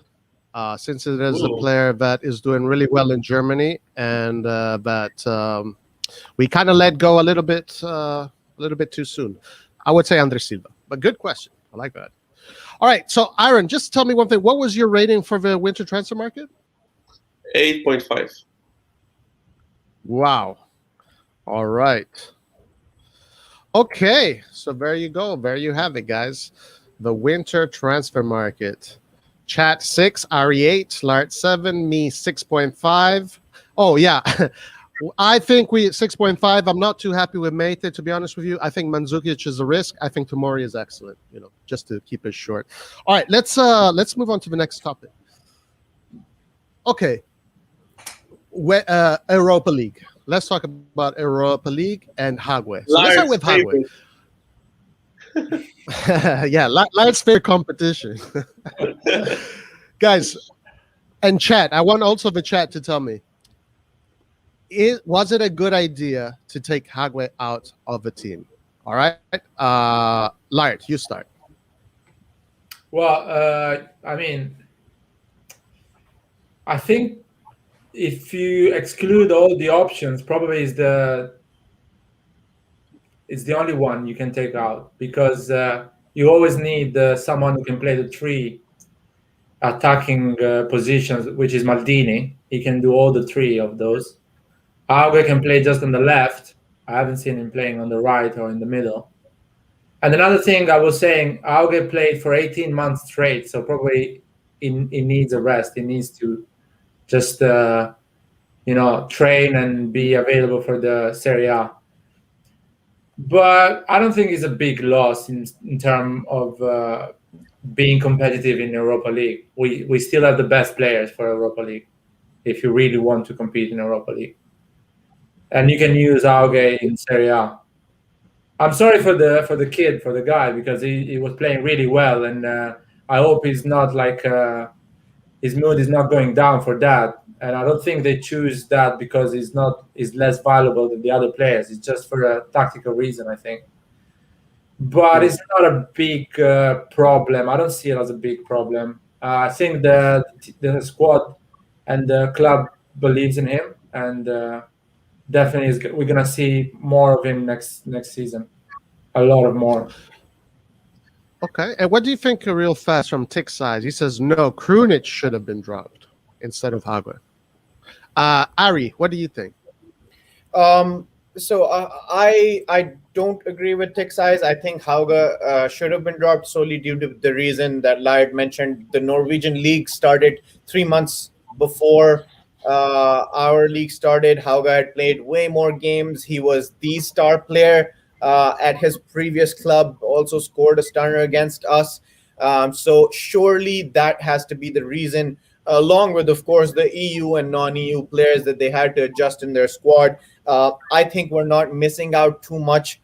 since it is a Ooh. player that is doing really well in Germany, and that we kind of let go a little bit too soon. I would say Andre Silva, but good question. I like that. All right, so Aaron, just tell me one thing. What was your rating for the winter transfer market? 8.5. Wow. All right. Okay, so there you go. There you have it, guys. The winter transfer market. Chat 6, Ari 8, Lart 7, me 6.5. Oh, yeah. I think we 6.5. I'm not too happy with Mate, to be honest with you. I think Mandzukic is a risk. I think Tomori is excellent, just to keep it short. All right, let's move on to the next topic. Okay. Europa League. Let's talk about Europa League and Hague. So let's start with Hague. Yeah, let's fair competition. Guys, and chat, I want also the chat to tell me, was it a good idea to take Hague out of the team? All right, Lart, you start. Well, I think if you exclude all the options, probably it's the only one you can take out, because you always need someone who can play the 3 attacking positions, which is Maldini. He can do all the 3 of those. Auge can play just on the left. I haven't seen him playing on the right or in the middle. And another thing I was saying, Auge played for 18 months straight, so probably he needs a rest. He needs to just train and be available for the Serie A. But I don't think it's a big loss in terms of being competitive in Europa League. We still have the best players for Europa League if you really want to compete in Europa League. And you can use Auge in Serie A. I'm sorry for the kid, for the guy, because he was playing really well, and I hope he's not like his mood is not going down for that. And I don't think they choose that because he's less valuable than the other players. It's just for a tactical reason, I think. But it's not a big problem. I don't see it as a big problem. I think the squad and the club believes in him, and definitely we're gonna see more of him next season. A lot of more. Okay, and what do you think, real fast, from Tick Size? He says, no, Krunic should have been dropped instead of Hague. Ari, what do you think? So I don't agree with Tick Size. I think Hauge should have been dropped solely due to the reason that Lard mentioned. The Norwegian league started 3 months before our league started. Hauge had played way more games. He was the star player at his previous club, also scored a stunner against us. So surely that has to be the reason, along with, of course, the EU and non-EU players that they had to adjust in their squad. I think we're not missing out too much,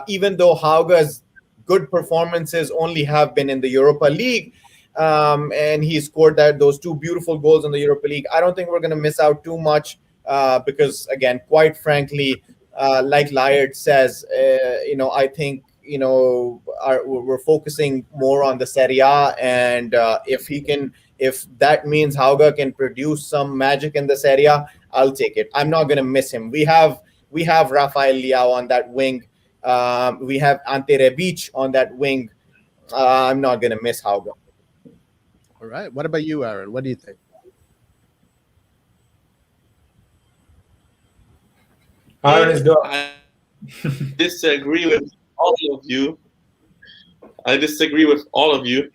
even though Hauge's good performances only have been in the Europa League. And he scored those two beautiful goals in the Europa League. I don't think we're going to miss out too much because, again, quite frankly, like Layard says, I think we're focusing more on the Serie A, and if that means Hauga can produce some magic in the Serie A, I'll take it. I'm not going to miss him. We have Rafael Leao on that wing. We have Ante Rebic on that wing. I'm not going to miss Hauga. All right. What about you, Aaron? What do you think? Aaron is good. I disagree with all of you.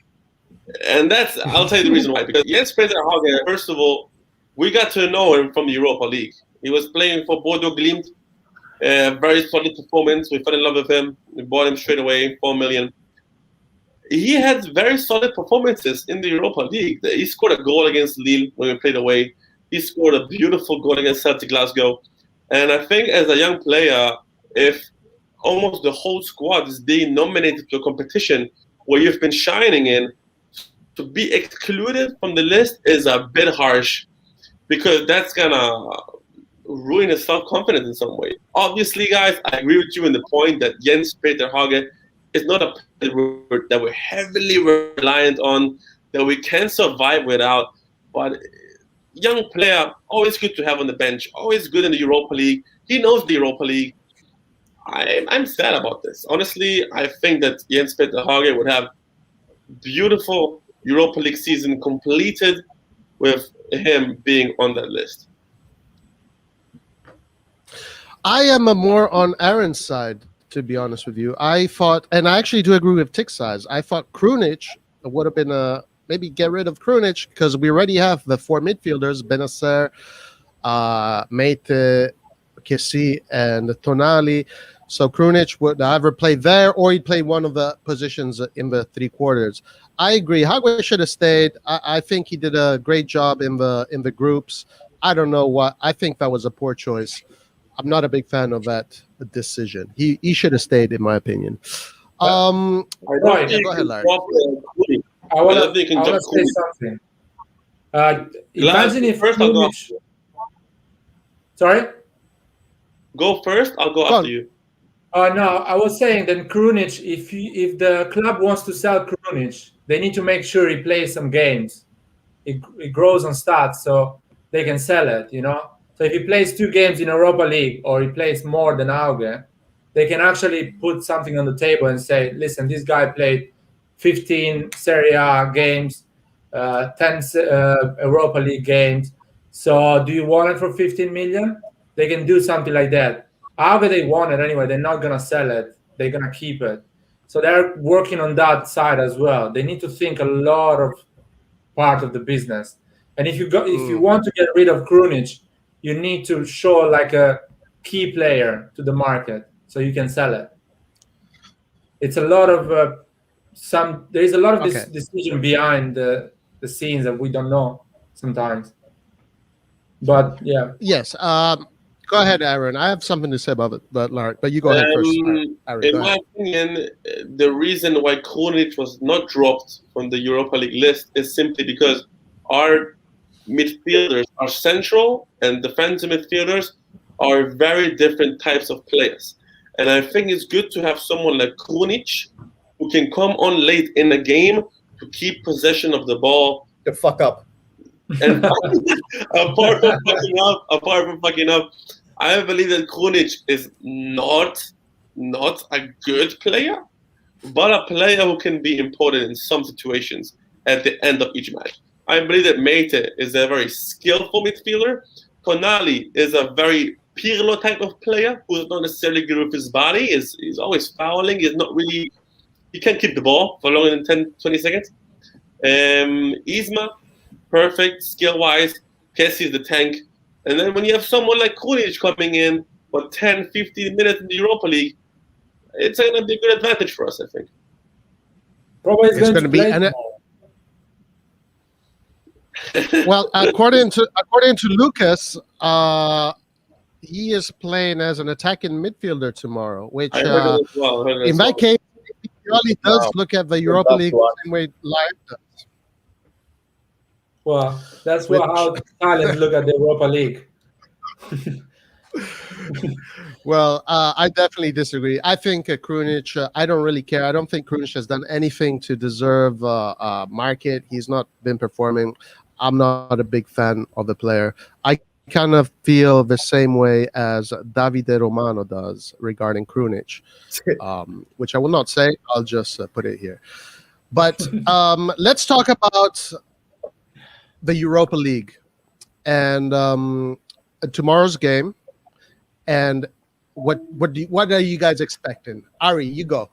And I'll tell you the reason why. Because Jens Peter Hauge, first of all, we got to know him from the Europa League. He was playing for Bodo Glimt. Very solid performance. We fell in love with him. We bought him straight away, 4 million. He had very solid performances in the Europa League. He scored a goal against Lille when we played away. He scored a beautiful goal against Celtic Glasgow. And I think as a young player, if almost the whole squad is being nominated to a competition where you've been shining in, to be excluded from the list is a bit harsh, because that's going to ruin his self-confidence in some way. Obviously, guys, I agree with you in the point that Jens Peter Hauge is not a player that we're heavily reliant on, that we can survive without. But young player, always good to have on the bench, always good in the Europa League. He knows the Europa League. I'm sad about this. Honestly, I think that Jens Peter Hauge would have beautiful Europa League season completed with him being on that list. I am more on Aaron's side, to be honest with you. I thought, and I actually do agree with Tick's size, I thought Krunic would have been maybe get rid of Krunic, because we already have the 4 midfielders, Benacer, Meite, Kessie, and Tonali. So Krunic would either play there or he'd play one of the positions in the 3 quarters. I agree. Hauge should have stayed. I think he did a great job in the groups. I don't know what. I think that was a poor choice. I'm not a big fan of that decision. He should have stayed, in my opinion. Right. Go ahead, Larry. I want to say something. Imagine if Krunic... Sorry? Go first. I'll go after you. No, I was saying that Krunic, if the club wants to sell Krunic, they need to make sure he plays some games. It grows on stats, so they can sell it, So if he plays 2 games in Europa League, or he plays more than Hauge, they can actually put something on the table and say, listen, this guy played 15 Serie A games, 10 Europa League games. So do you want it for 15 million? They can do something like that. However they want it anyway, they're not going to sell it. They're going to keep it. So they're working on that side as well. They need to think a lot of part of the business. And if you want to get rid of Krunic, you need to show like a key player to the market so you can sell it. It's a lot of there is a lot of this decision behind the scenes that we don't know sometimes. But yeah. Yes. Go ahead, Aaron. I have something to say about it, but you go ahead first. Aaron, in my opinion, the reason why Krunic was not dropped from the Europa League list is simply because our midfielders are central, and defensive midfielders are very different types of players. And I think it's good to have someone like Krunic who can come on late in the game to keep possession of the ball. To fuck up. And apart from fucking up, I believe that Krunic is not a good player, but a player who can be important in some situations at the end of each match. I believe that Meite is a very skillful midfielder. Tonali is a very Pirlo type of player who's not necessarily good with his body. He's always fouling. He can't keep the ball for longer than 10, 20 seconds. Isma, perfect skill-wise. Kessie is the tank. And then when you have someone like Krunic coming in for 10, 15 minutes in the Europa League, it's going to be a good advantage for us, I think. Probably it's going to be well, according to Lucas, he is playing as an attacking midfielder tomorrow, which in that case, Pioli does look at the Europa League the same way Live does. Well, that's how Italians look at the Europa League. Well, I definitely disagree. I think Krunic, I don't really care. I don't think Krunic has done anything to deserve market. He's not been performing. I'm not a big fan of the player. I kind of feel the same way as Davide Romano does regarding Krunic, which I will not say. I'll just put it here. But let's talk about the Europa League and tomorrow's game. And what are you guys expecting? Ari, you go.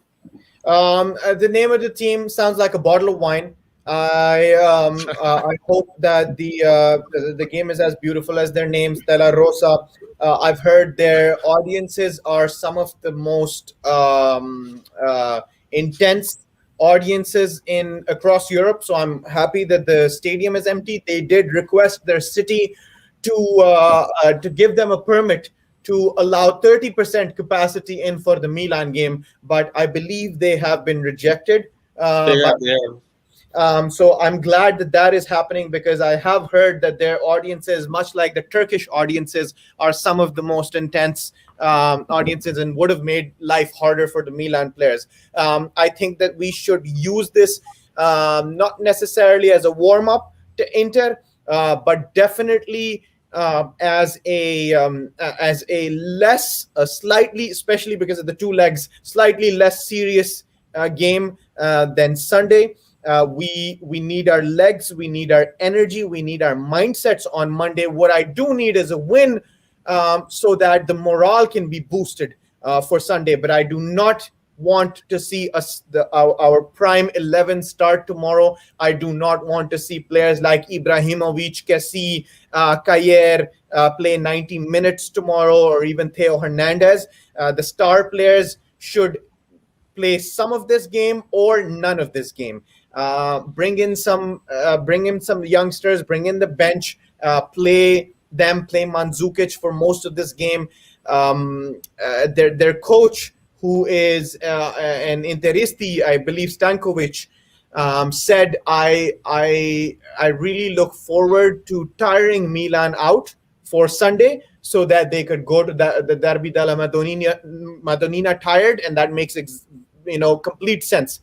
The name of the team sounds like a bottle of wine. I hope that the game is as beautiful as their names, Della Rosa. I've heard their audiences are some of the most intense audiences across Europe. So I'm happy that the stadium is empty. They did request their city to give them a permit to allow 30% capacity in for the Milan game, but I believe they have been rejected. So I'm glad that is happening, because I have heard that their audiences, much like the Turkish audiences, are some of the most intense audiences and would have made life harder for the Milan players. I think that we should use this not necessarily as a warm-up to Inter, but definitely as a slightly, especially because of the two legs, slightly less serious game than Sunday. We need our legs, we need our energy, we need our mindsets on Monday. What I do need is a win, so that the morale can be boosted for Sunday. But I do not want to see our prime 11 start tomorrow. I do not want to see players like Ibrahimovic, Kessie, Kayer play 90 minutes tomorrow, or even Theo Hernandez. The star players should play some of this game or none of this game. Bring in some youngsters, bring in the bench, play Mandzukic for most of this game. Their coach, who is an Interisti, I believe Stankovic, said, I really look forward to tiring Milan out for Sunday, so that they could go to the Derby della Madonnina tired, and that makes complete sense.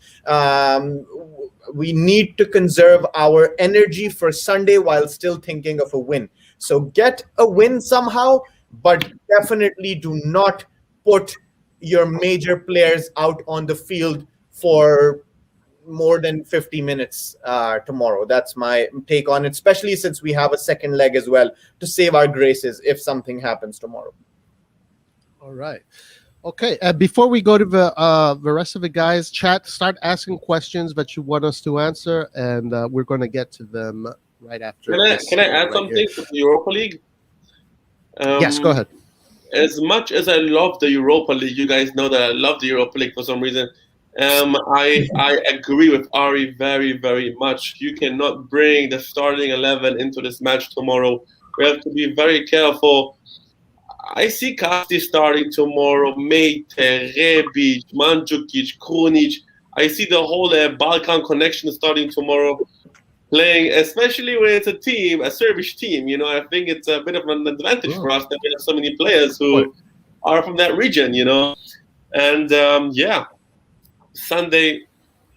We need to conserve our energy for Sunday while still thinking of a win. So get a win somehow, but definitely do not put your major players out on the field for more than 50 minutes tomorrow. That's my take on it, especially since we have a second leg as well to save our graces if something happens tomorrow. All right. Okay. Before we go to the rest of the guys, chat, start asking questions that you want us to answer, and we're going to get to them right after. Can I add something to the Europa League? Yes, go ahead. As much as I love the Europa League, you guys know that I love the Europa League for some reason. I agree with Ari very, very much. You cannot bring the starting 11 into this match tomorrow. We have to be very careful. I see Kasti starting tomorrow, Mate, Rebic, Mandzukic, Krunic. I see the whole Balkan connection starting tomorrow, playing, especially when it's a Serbish team. I think it's a bit of an advantage for us that we have so many players who are from that region, And Sunday,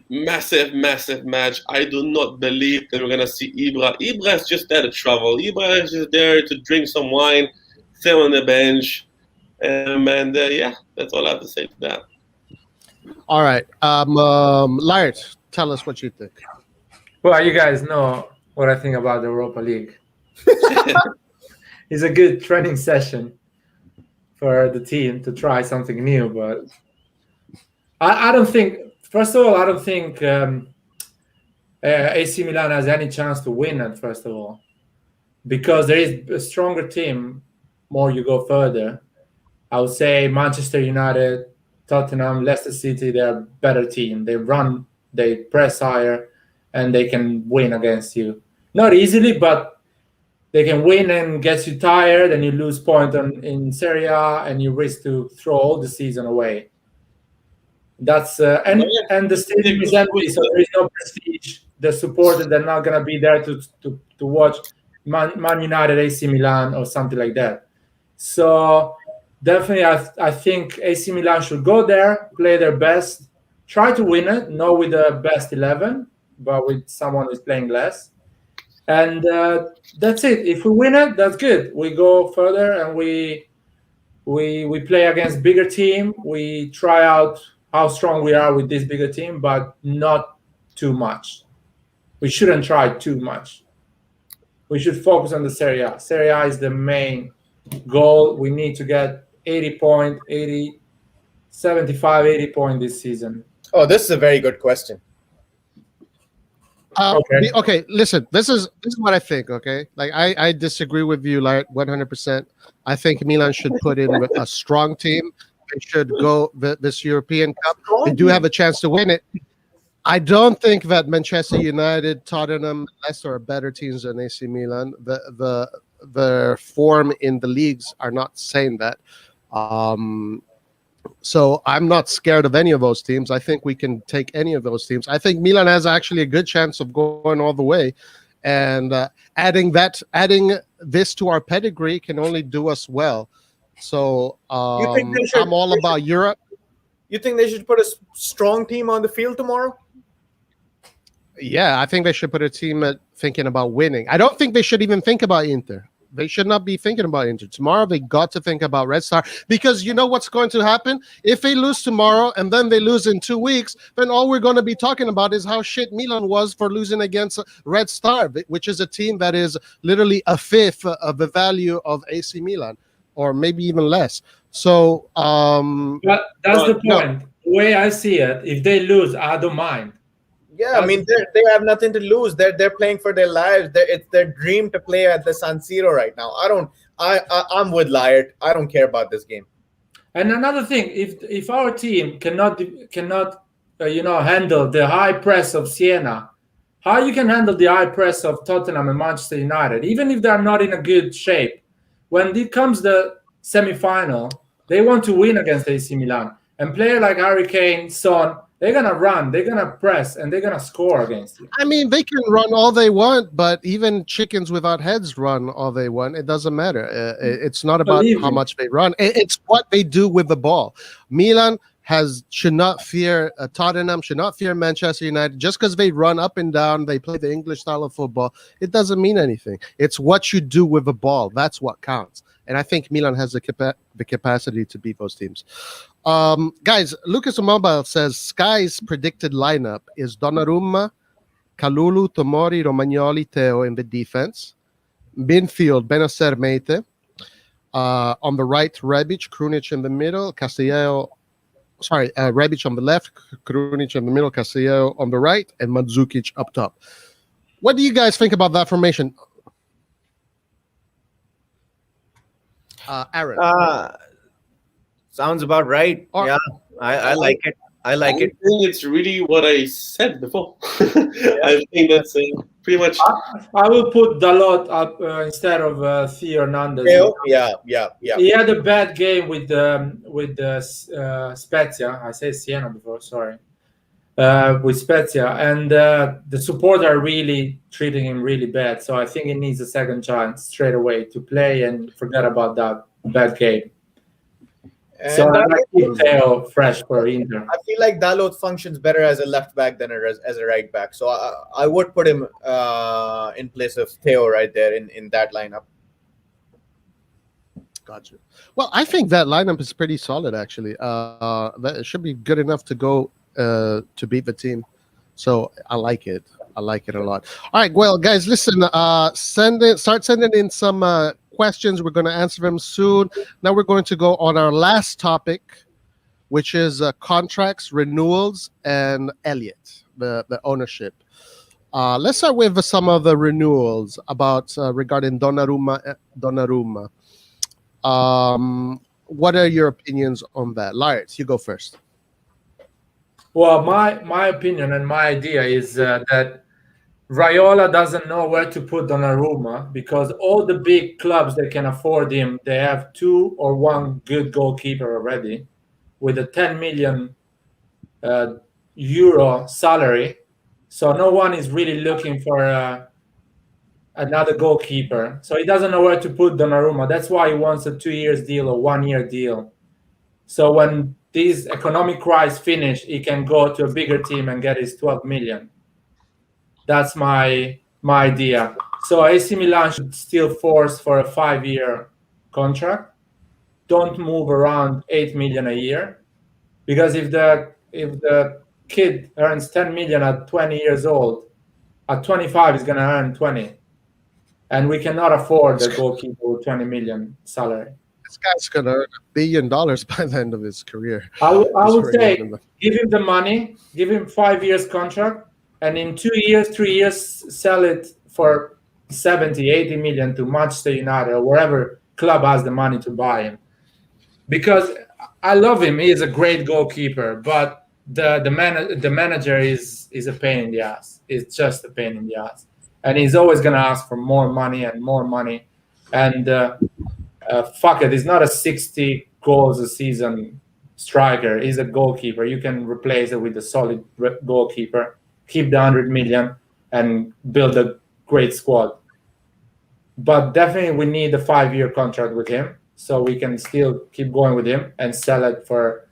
massive, massive match. I do not believe that we're going to see Ibra. Ibra is just there to travel. Ibra is just there to drink some wine, sit on the bench. That's all I have to say to that. All right. Lart, tell us what you think. Well, you guys know what I think about the Europa League. It's a good training session for the team to try something new, but I don't think, first of all, I don't think AC Milan has any chance to win it, first of all, because there is a stronger team more you go further. I would say Manchester United, Tottenham, Leicester City, they're a better team. They run, they press higher, and they can win against you. Not easily, but they can win and get you tired, and you lose point in Serie A, and you risk to throw all the season away. That's and the stadium is empty, so there is no prestige. The supporters, they're not gonna be there to watch Man United, AC Milan, or something like that. So definitely, I think AC Milan should go there, play their best, try to win it, not with the best 11, but with someone who's playing less. And that's it. If we win it, that's good. We go further and we play against bigger team. We try out how strong we are with this bigger team, but not too much. We shouldn't try too much. We should focus on the Serie A. Serie A is the main goal. We need to get 75, 80 points this season. Oh, this is a very good question. Okay, listen, this is what I think, okay? Like, I disagree with you, like, 100%. I think Milan should put in a strong team. They should go this European Cup. They do have a chance to win it. I don't think that Manchester United, Tottenham, Leicester are better teams than AC Milan. The form in the leagues are not saying that. So I'm not scared of any of those teams. I think we can take any of those teams. I think Milan has actually a good chance of going all the way. And adding this to our pedigree can only do us well. So I'm all about Europe. You think they should put a strong team on the field tomorrow? Yeah, I think they should put a team thinking about winning. I don't think they should even think about Inter. They should not be thinking about Inter. Tomorrow, they got to think about Red Star, because you know what's going to happen? If they lose tomorrow and then they lose in 2 weeks, then all we're going to be talking about is how shit Milan was for losing against Red Star, which is a team that is literally a fifth of the value of AC Milan, or maybe even less. So, but that's the point. No. The way I see it, if they lose, I don't mind. Yeah, I mean, they have nothing to lose. They're playing for their lives. It's their dream to play at the San Siro right now. I'm with Layert. I don't care about this game. And another thing, if our team cannot handle the high press of Siena, how you can handle the high press of Tottenham and Manchester United, even if they're not in a good shape? When it comes the semi-final, they want to win against AC Milan, and player like Harry Kane, Son, they're going to run, they're going to press, and they're going to score against you. I mean, they can run all they want, but even chickens without heads run all they want. It doesn't matter. It's not about how much they run. It's what they do with the ball. Milan should not fear Tottenham, should not fear Manchester United. Just because they run up and down, they play the English style of football, it doesn't mean anything. It's what you do with the ball. That's what counts. And I think Milan has the capacity to beat those teams. Guys, Lucas Mobile says Sky's predicted lineup is Donnarumma, Kalulu, Tomori, Romagnoli, Theo in the defense. Midfield, Benacer, Meite. On the right, Rebic, Krunic in the middle, Rebic on the left, Krunic in the middle, Castello on the right, and Mandzukic up top. What do you guys think about that formation? Aaron. Sounds about right. Yeah, I like it. I think it's really what I said before. I think that's pretty much. I will put Dalot up instead of Theo Hernandez. Yeah. He had a bad game with the Spezia. I said Siena before. Sorry. With Spezia, and the supporters are really treating him really bad. So I think he needs a second chance straight away to play and forget about that bad game. And so I like keep Theo fresh for Inter. I feel like Dalot functions better as a left back than as a right back. So I would put him in place of Theo right there in that lineup. Gotcha. Well, I think that lineup is pretty solid, actually. That should be good enough to go to beat the team. So I like it. I like it a lot. All right, well, guys, listen, start sending in some questions. We're going to answer them soon. Now we're going to go on our last topic, which is contracts, renewals, and Elliott, the ownership. Let's start with some of the renewals regarding Donnarumma. What are your opinions on that? Lars, you go first. Well, my opinion and my idea is that Raiola doesn't know where to put Donnarumma, because all the big clubs that can afford him, they have 2 or 1 good goalkeeper already with a 10 million euro salary. So no one is really looking for another goalkeeper. So he doesn't know where to put Donnarumma. That's why he wants a 2 years deal or 1 year deal. So when this economic crisis finish, he can go to a bigger team and get his 12 million. That's my idea. So AC Milan should still force for a 5-year contract. Don't move around 8 million a year, because if the kid earns 10 million at 20 years old, at 25 he's gonna earn 20, and we cannot afford a goalkeeper with 20 million salary. This guy's gonna earn $1 billion by the end of his career. I would say give him the money, give him 5 years contract, and in 2 years, 3 years, sell it for 70, 80 million to Manchester United or wherever club has the money to buy him. Because I love him, he is a great goalkeeper, but the manager is a pain in the ass. It's just a pain in the ass, and he's always gonna ask for more money and more money. And fuck it, he's not a 60 goals a season striker. He's a goalkeeper. You can replace it with a solid goalkeeper, keep the 100 million, and build a great squad. But definitely we need a 5-year contract with him, so we can still keep going with him and sell it for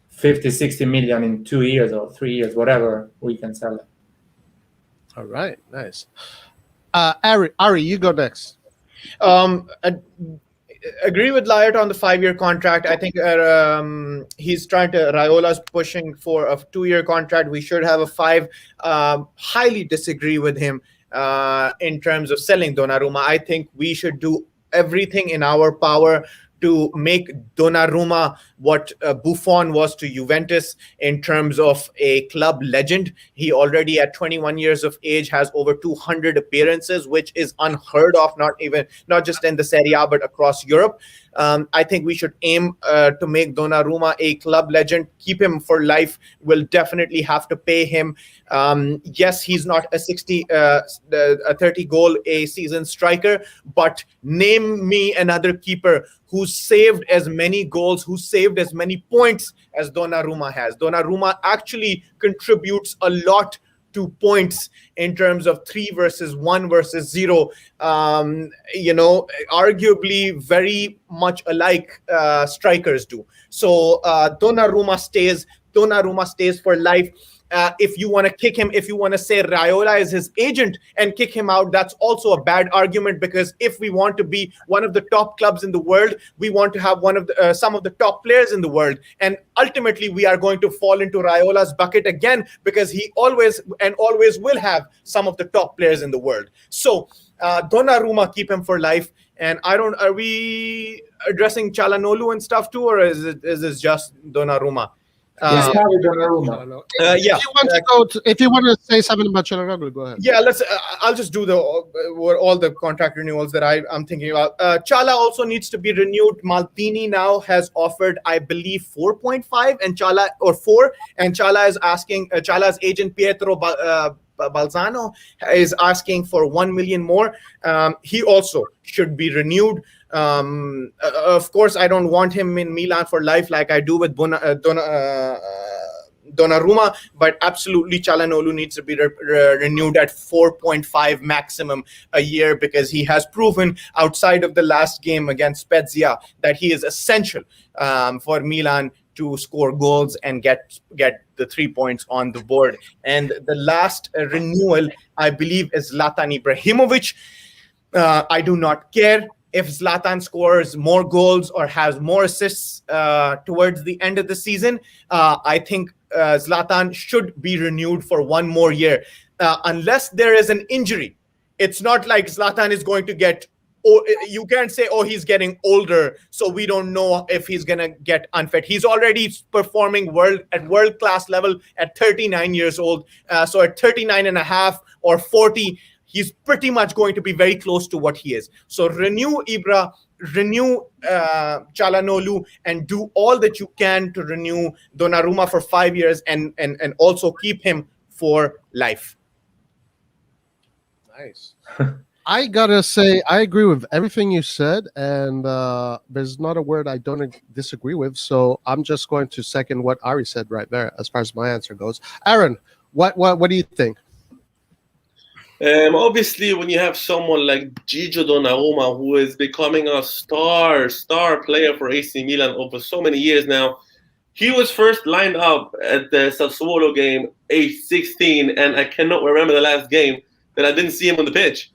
50, 60 million in 2 years or 3 years, whatever we can sell it. All right, nice. Ari, you go next. Agree with Lyot on the 5-year contract. I think he's trying to. Raiola's pushing for a 2-year contract. We should have a 5. Highly disagree with him in terms of selling Donnarumma. I think we should do everything in our power to make Donnarumma what Buffon was to Juventus in terms of a club legend. He already at 21 years of age has over 200 appearances, which is unheard of, not just in the Serie A, but across Europe. I think we should aim to make Donnarumma a club legend, keep him for life. We'll definitely have to pay him. Yes, he's not a 30 goal a season striker, but name me another keeper who saved as many goals, who saved as many points as Donnarumma has. Donnarumma actually contributes a lot to points in terms of 3 versus 1 versus 0. Arguably very much alike strikers do. So Donnarumma stays for life. If you want to kick him, if you want to say Raiola is his agent and kick him out, that's also a bad argument, because if we want to be one of the top clubs in the world, we want to have some of the top players in the world, and ultimately we are going to fall into Raiola's bucket again, because he always will have some of the top players in the world. So Donnarumma, keep him for life. And are we addressing Çalhanoğlu and stuff too, or is this just Donnarumma? Donnarumma. If you want to say something about Çalhanoğlu, go ahead. Yeah, I'll just do all the contract renewals that I'm thinking about. Chala also needs to be renewed. Maldini now has offered, I believe, 4.5 and Chala or 4, and Chala is asking. Chala's agent Pietro Balzano is asking for 1 million more. He also should be renewed. Of course, I don't want him in Milan for life like I do with Donnarumma, but absolutely Çalhanoğlu needs to be renewed at 4.5 maximum a year, because he has proven outside of the last game against Spezia that he is essential for Milan to score goals and get the 3 points on the board. And the last renewal, I believe, is Zlatan Ibrahimovic. I do not care if Zlatan scores more goals or has more assists towards the end of the season. I think Zlatan should be renewed for 1 more year. Unless there is an injury, it's not like Zlatan is going to get. You can't say, he's getting older, so we don't know if he's going to get unfit. He's already performing at world-class level at 39 years old. So at 39 and a half or 40, he's pretty much going to be very close to what he is. So renew Ibra, renew Çalhanoğlu, and do all that you can to renew Donnarumma for 5 years and also keep him for life. Nice. I gotta say, I agree with everything you said, and there's not a word I don't disagree with. So I'm just going to second what Ari said right there, as far as my answer goes. Aaron, what do you think? Obviously, when you have someone like Gigio Donnarumma, who is becoming a star player for AC Milan over so many years now, he was first lined up at the Sassuolo game, age 16, and I cannot remember the last game that I didn't see him on the pitch.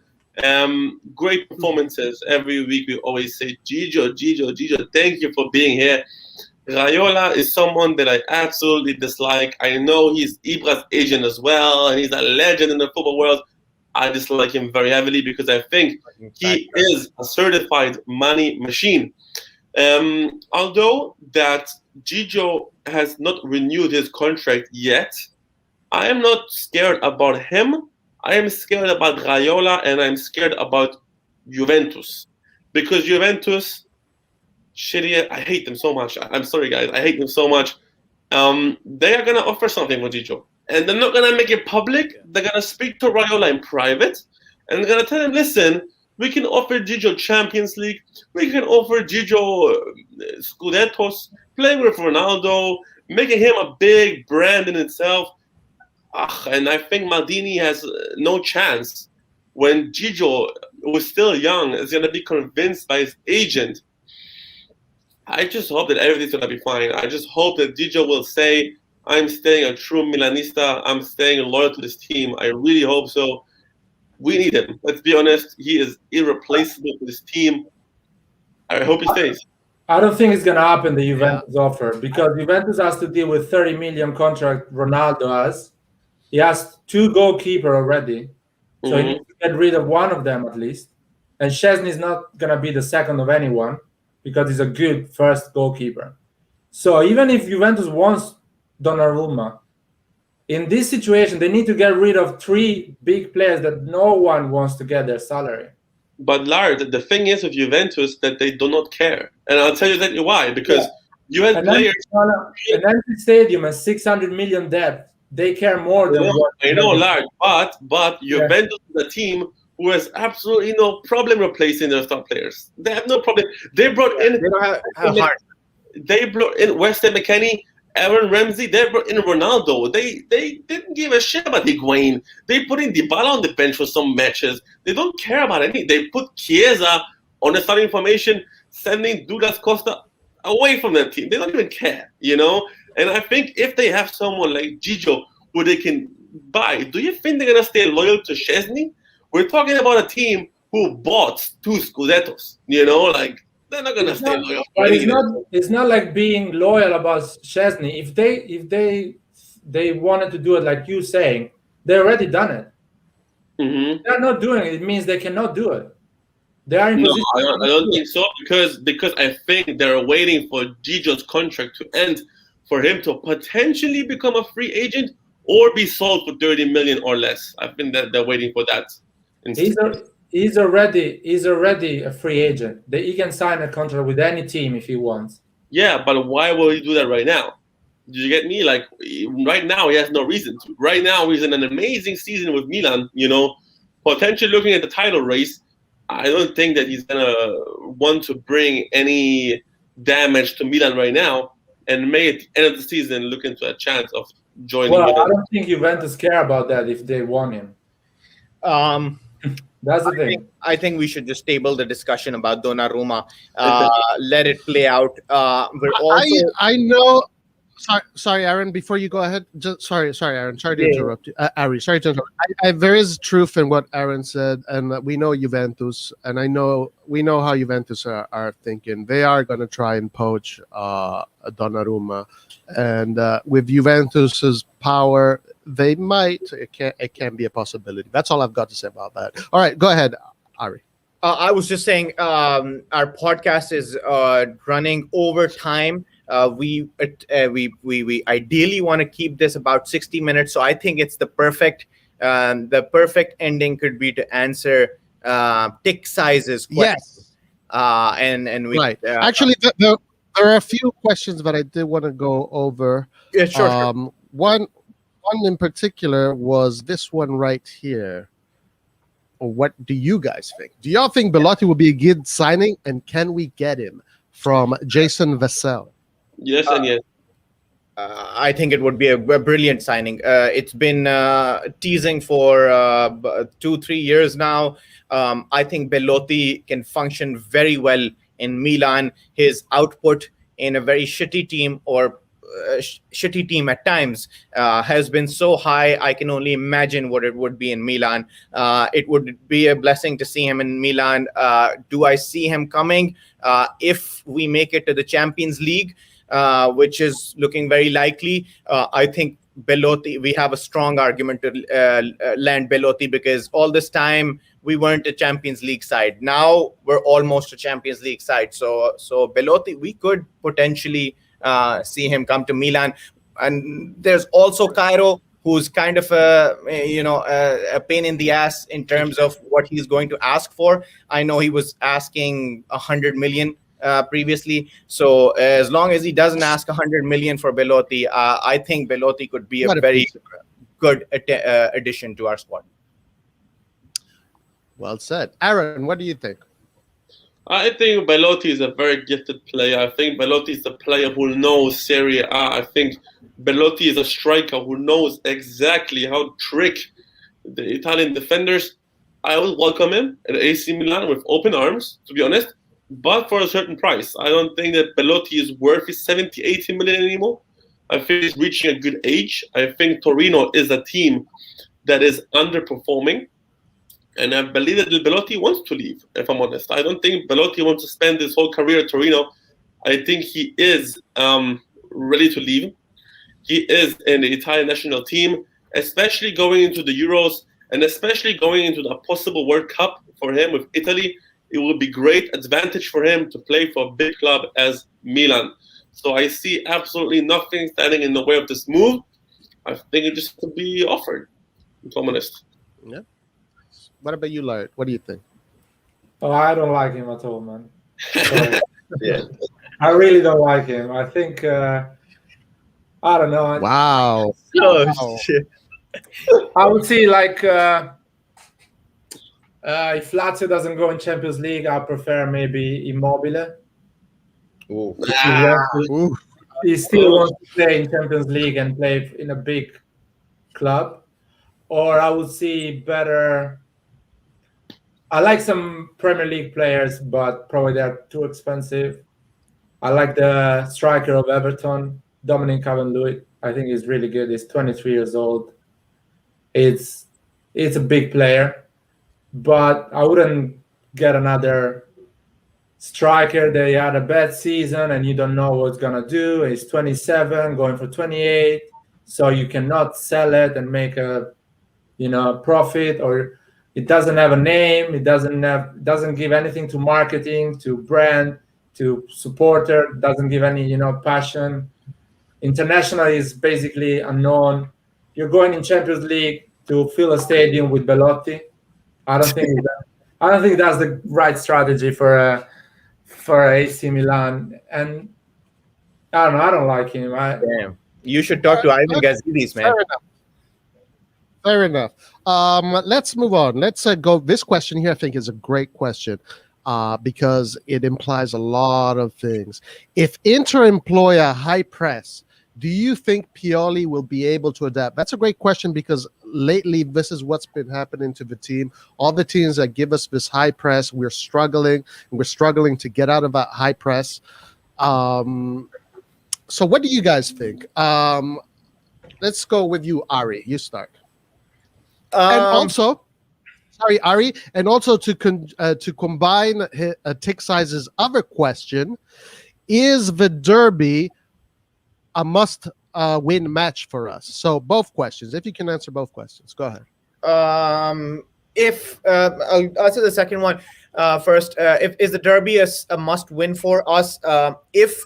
Great performances every week. We always say, Gigio, thank you for being here. Raiola is someone that I absolutely dislike. I know he's Ibra's agent as well, and he's a legend in the football world. I dislike him very heavily because I think he is a certified money machine. Although that Gigio has not renewed his contract yet, I am not scared about him. I am scared about Raiola, and I'm scared about Juventus. Because Juventus, I hate them so much. I'm sorry, guys. I hate them so much. They are going to offer something for Gigio. And they're not going to make it public. They're going to speak to Raiola in private. And they're going to tell him, listen, we can offer Gigio Champions League. We can offer Gigio Scudettos, playing with Ronaldo, making him a big brand in itself. And I think Maldini has no chance when Gigio, who's still young, is going to be convinced by his agent. I just hope that everything's going to be fine. I just hope that Gigio will say, I'm staying a true Milanista. I'm staying loyal to this team. I really hope so. We need him. Let's be honest. He is irreplaceable for this team. I hope he stays. I don't think it's going to happen, the Juventus offer, because Juventus has to deal with 30 million contract Ronaldo has. He has 2 goalkeepers already. So he needs to get rid of one of them at least. And Szczesny is not going to be the second of anyone because he's a good first goalkeeper. So even if Juventus wants Donnarumma, in this situation, they need to get rid of 3 big players that no one wants to get their salary. But Lard, the thing is with Juventus that they do not care. And I'll tell you exactly why. Because you had players... An empty stadium and 600 million debt. They care more than I know, Lard, but Juventus is a team who has absolutely no problem replacing their star players. They have no problem. They brought in... They don't have heart. They brought in Weston McKennie, Aaron Ramsey. They brought in Ronaldo. They didn't give a shit about Higuain. They put in Dybala on the bench for some matches. They don't care about anything. They put Chiesa on the starting formation, sending Douglas Costa away from that team. They don't even care, you know? And I think if they have someone like Gigio who they can buy, do you think they're going to stay loyal to Szczesny? We're talking about a team who bought 2 Scudettos, you know? Like, they're not going to stay loyal. But it's not like being loyal about Szczesny. If they wanted to do it like you saying, they already done it. They're not doing it. It means they cannot do it. They are in position. I don't think so because I think they're waiting for Gigio's contract to end for him to potentially become a free agent or be sold for 30 million or less. I think that they're waiting for that. He's already a free agent. He can sign a contract with any team if he wants. Yeah, but why will he do that right now? Do you get me? Like, right now, he has no reason to. Right now, he's in an amazing season with Milan, you know, potentially looking at the title race. I don't think that he's going to want to bring any damage to Milan right now and may at the end of the season look into a chance of joining Milan. I don't think Juventus care about that if they want him. That's the thing. I think we should just table the discussion about Donnarumma. Let it play out. I know. Sorry, Aaron. Before you go ahead, sorry, Aaron. Sorry to interrupt you, Ari. Sorry to interrupt. There is truth in what Aaron said, and we know Juventus, and we know how Juventus are thinking. They are going to try and poach Donnarumma, and with Juventus's power, they might. It can be a possibility. That's all I've got to say about that. All right, go ahead, Ari. I was just saying, our podcast is running over time. We ideally want to keep this about 60 minutes. So I think it's the perfect ending could be to answer tick sizes questions. Yes. And we right. Actually, there are a few questions that I did want to go over. Yeah, sure. One in particular was this one right here. what do you guys think? Do y'all think Belotti will be a good signing, and can we get him from Jason Vassell? Yes and yes. I think it would be a brilliant signing. It's been teasing for 2-3 years now. I think Belotti can function very well in Milan. His output in a very shitty team, or shitty team at times, has been so high. I can only imagine what it would be in Milan. It would be a blessing to see him in Milan. Do I see him coming? If we make it to the Champions League, which is looking very likely, I think Belotti, we have a strong argument to land Belotti, because all this time we weren't a Champions League side. Now we're almost a Champions League side. So Belotti, we could potentially see him come to Milan. And there's also Cairo, who's kind of a pain in the ass in terms of what he's going to ask for. I know he was asking 100 million previously. So as long as he doesn't ask 100 million for Belotti, I think Belotti could be a very good addition to our squad. Well said. Aaron, what do you think? I think Belotti is a very gifted player. I think Belotti is the player who knows Serie A. I think Belotti is a striker who knows exactly how to trick the Italian defenders. I will welcome him at AC Milan with open arms, to be honest, but for a certain price. I don't think that Belotti is worth his 70, 80 million anymore. I think he's reaching a good age. I think Torino is a team that is underperforming. And I believe that Belotti wants to leave, if I'm honest. I don't think Belotti wants to spend his whole career at Torino. I think he is ready to leave. He is in the Italian national team, especially going into the Euros, and especially going into the possible World Cup for him with Italy. It will be great advantage for him to play for a big club as Milan. So I see absolutely nothing standing in the way of this move. I think it just could be offered, if I'm honest. Yeah. What about you, Lard? What do you think? Oh, I don't like him at all, man. Yeah. I really don't like him. I think, I don't know. Wow. Oh, shit. I would see, like, if Lazio doesn't go in Champions League, I prefer maybe Immobile. Ooh. Ooh. He still wants to play in Champions League and play in a big club. Or I would see better. I like some Premier League players, but probably they're too expensive. I like the striker of Everton, Dominic Calvert-Lewin. I think he's really good. He's 23 years old. It's a big player, but I wouldn't get another striker. They had a bad season and you don't know what's gonna do. He's 27, going for 28, so you cannot sell it and make a profit. Or it doesn't have a name. It doesn't give anything to marketing, to brand, to supporter. Doesn't give any passion. International is basically unknown. You're going in Champions League to fill a stadium with Belotti. I don't think that's the right strategy for AC Milan. And I don't know. I don't like him. Damn. You should talk to Ivan Gazidis, man. Fair enough. Let's move on. Let's go. This question here, I think, is a great question because it implies a lot of things. If Inter employ a high press, do you think Pioli will be able to adapt? That's a great question because lately this is what's been happening to the team. All the teams that give us this high press, we're struggling. We're struggling to get out of that high press. So what do you guys think? Let's go with you, Ari. You start. And also, sorry, Ari, and also to combine Tick Size's other question, is the Derby a must-win match for us? So both questions. If you can answer both questions, go ahead. I'll answer the second one first. Is the Derby a must-win for us? If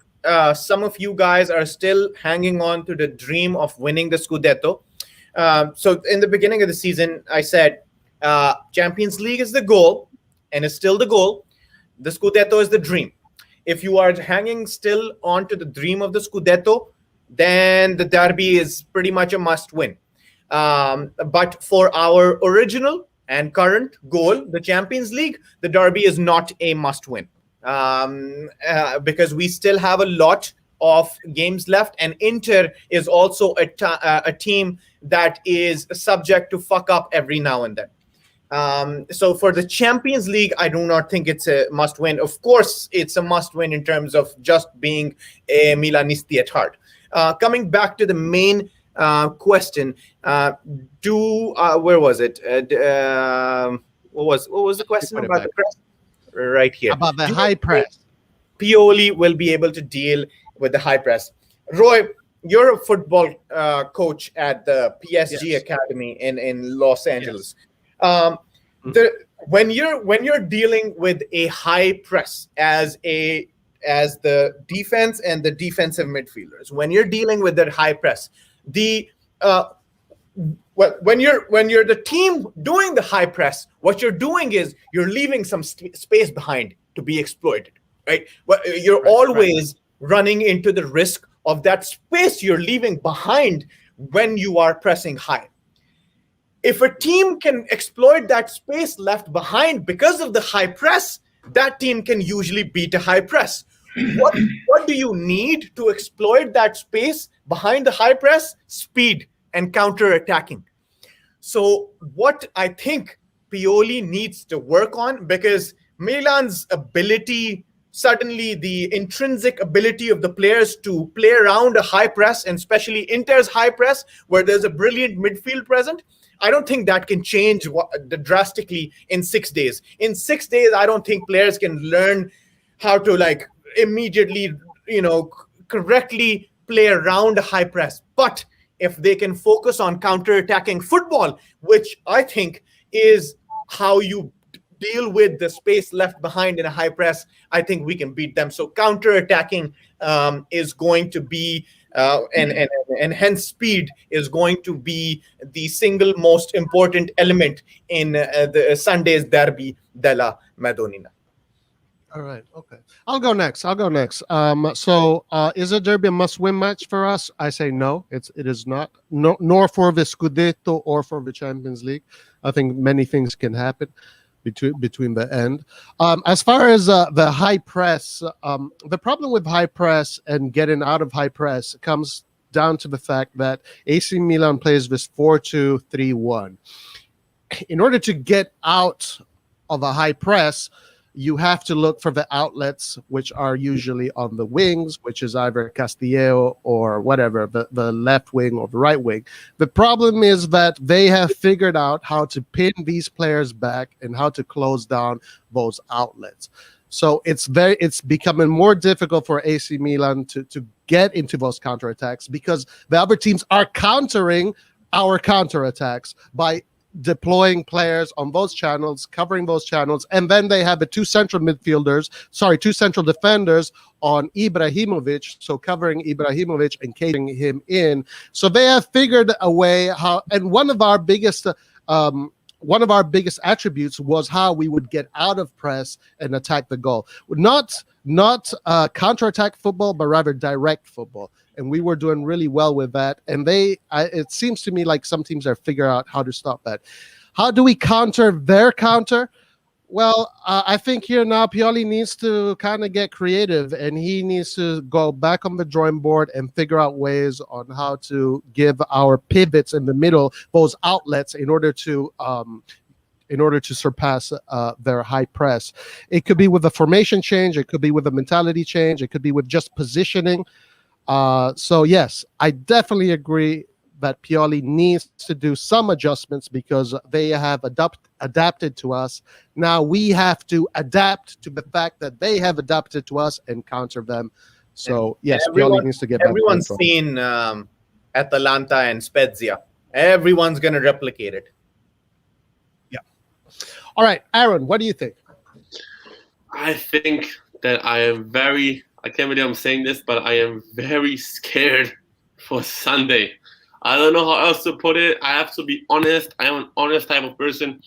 some of you guys are still hanging on to the dream of winning the Scudetto, so in the beginning of the season, I said Champions League is the goal, and it's still the goal. The Scudetto is the dream. If you are hanging still on to the dream of the Scudetto, then the Derby is pretty much a must-win. But for our original, and current goal, the Champions League, the derby is not a must-win, because we still have a lot of games left, and Inter is also a team that is subject to fuck up every now and then. So for the Champions League, I do not think it's a must-win. Of course, it's a must-win in terms of just being a Milanisti at heart. Coming back to the main question, where was it? What was the question about the press? Right here. About the high press. Pioli will be able to deal with the high press. Roy, you're a football coach at the PSG Academy in Los Angeles. Yes. When you're dealing with a high press as the defense and the defensive midfielders, when you're dealing with that high press, when you're the team doing the high press, what you're doing is you're leaving some space behind to be exploited, right? You're always running into the risk of that space you're leaving behind when you are pressing high. If a team can exploit that space left behind because of the high press, that team can usually beat a high press. What do you need to exploit that space behind the high press? Speed and counter-attacking. So what I think Pioli needs to work on, because Milan's ability, suddenly the intrinsic ability of the players to play around a high press, and especially Inter's high press, where there's a brilliant midfield present, I don't think that can change drastically in 6 days. In 6 days, I don't think players can learn how to immediately, correctly play around a high press. But if they can focus on counter-attacking football, which I think is how you deal with the space left behind in a high press, I think we can beat them. So counter-attacking is going to be, and hence speed is going to be the single most important element in the Sunday's derby della Madonnina. All right. Okay. I'll go next. So is a derby a must-win match for us? I say no. It is not. No, nor for the Scudetto or for the Champions League. I think many things can happen between the end. As far as the high press, the problem with high press and getting out of high press comes down to the fact that AC Milan plays this 4-2-3-1. In order to get out of a high press, you have to look for the outlets, which are usually on the wings, which is either Castillejo or whatever, the left wing or the right wing. The problem is that they have figured out how to pin these players back and how to close down those outlets. So it's becoming more difficult for AC Milan to get into those counterattacks, because the other teams are countering our counterattacks by deploying players on those channels, covering those channels, and then they have the two central defenders on Ibrahimovic, so covering Ibrahimovic and catering him in. So they have figured a way how, and one of our biggest attributes was how we would get out of press and attack the goal. Not counterattack football, but rather direct football. And we were doing really well with that. And it seems to me like some teams are figuring out how to stop that. How do we counter their counter? Well, I think here now Pioli needs to kind of get creative, and he needs to go back on the drawing board and figure out ways on how to give our pivots in the middle those outlets in order to surpass their high press. It could be with a formation change. It could be with a mentality change. It could be with just positioning. So yes, I definitely agree that Pioli needs to do some adjustments because they have adapted to us. Now we have to adapt to the fact that they have adapted to us and counter them. So yes, Pioli needs to get back. Everyone's seen Atalanta and Spezia. Everyone's going to replicate it. Yeah. All right, Aaron, what do you think? I think that I can't believe I'm saying this, but I am very scared for Sunday. I don't know how else to put it. I have to be honest. I am an honest type of person.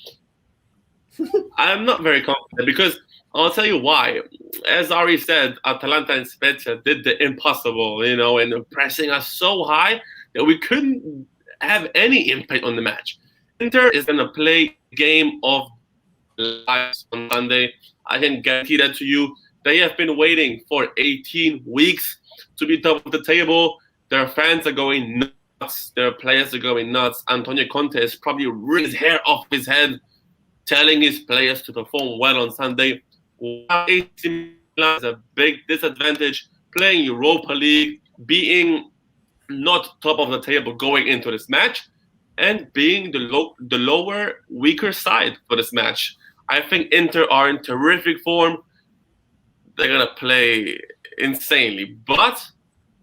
I'm not very confident because I'll tell you why. As Ari said, Atalanta and Spezia did the impossible, and pressing us so high that we couldn't have any impact on the match. Inter is going to play game of lives on Sunday. I can guarantee that to you. They have been waiting for 18 weeks to be top of the table. Their fans are going nuts. Their players are going nuts. Antonio Conte is probably ripping his hair off his head, telling his players to perform well on Sunday. AC Milan is a big disadvantage, playing Europa League, being not top of the table going into this match, and being the lower, weaker side for this match. I think Inter are in terrific form. They're going to play insanely. But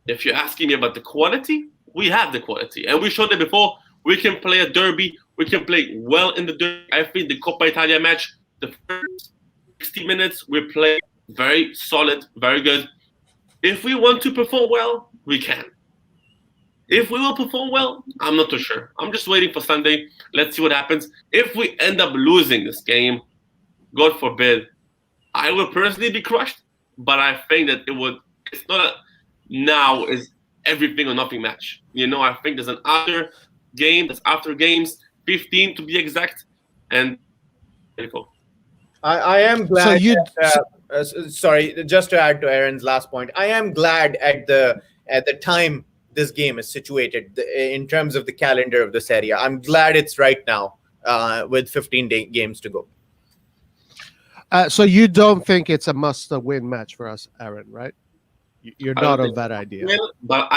if you're asking me about the quality, we have the quality. And we showed it before. We can play a derby. We can play well in the derby. I think the Coppa Italia match, the first 60 minutes, we play very solid, very good. If we want to perform well, we can. If we will perform well, I'm not too sure. I'm just waiting for Sunday. Let's see what happens. If we end up losing this game, God forbid, I will personally be crushed. But I think that it's not a now is everything or nothing match. I think there's an after game, that's after games, 15 to be exact, and I am glad. Sorry, just to add to Aaron's last point, I am glad at the time this game is situated in terms of the calendar of the Serie A. I'm glad it's right now with 15 games to go. So you don't think it's a must-win match for us, Aaron, right? You're not of that idea. But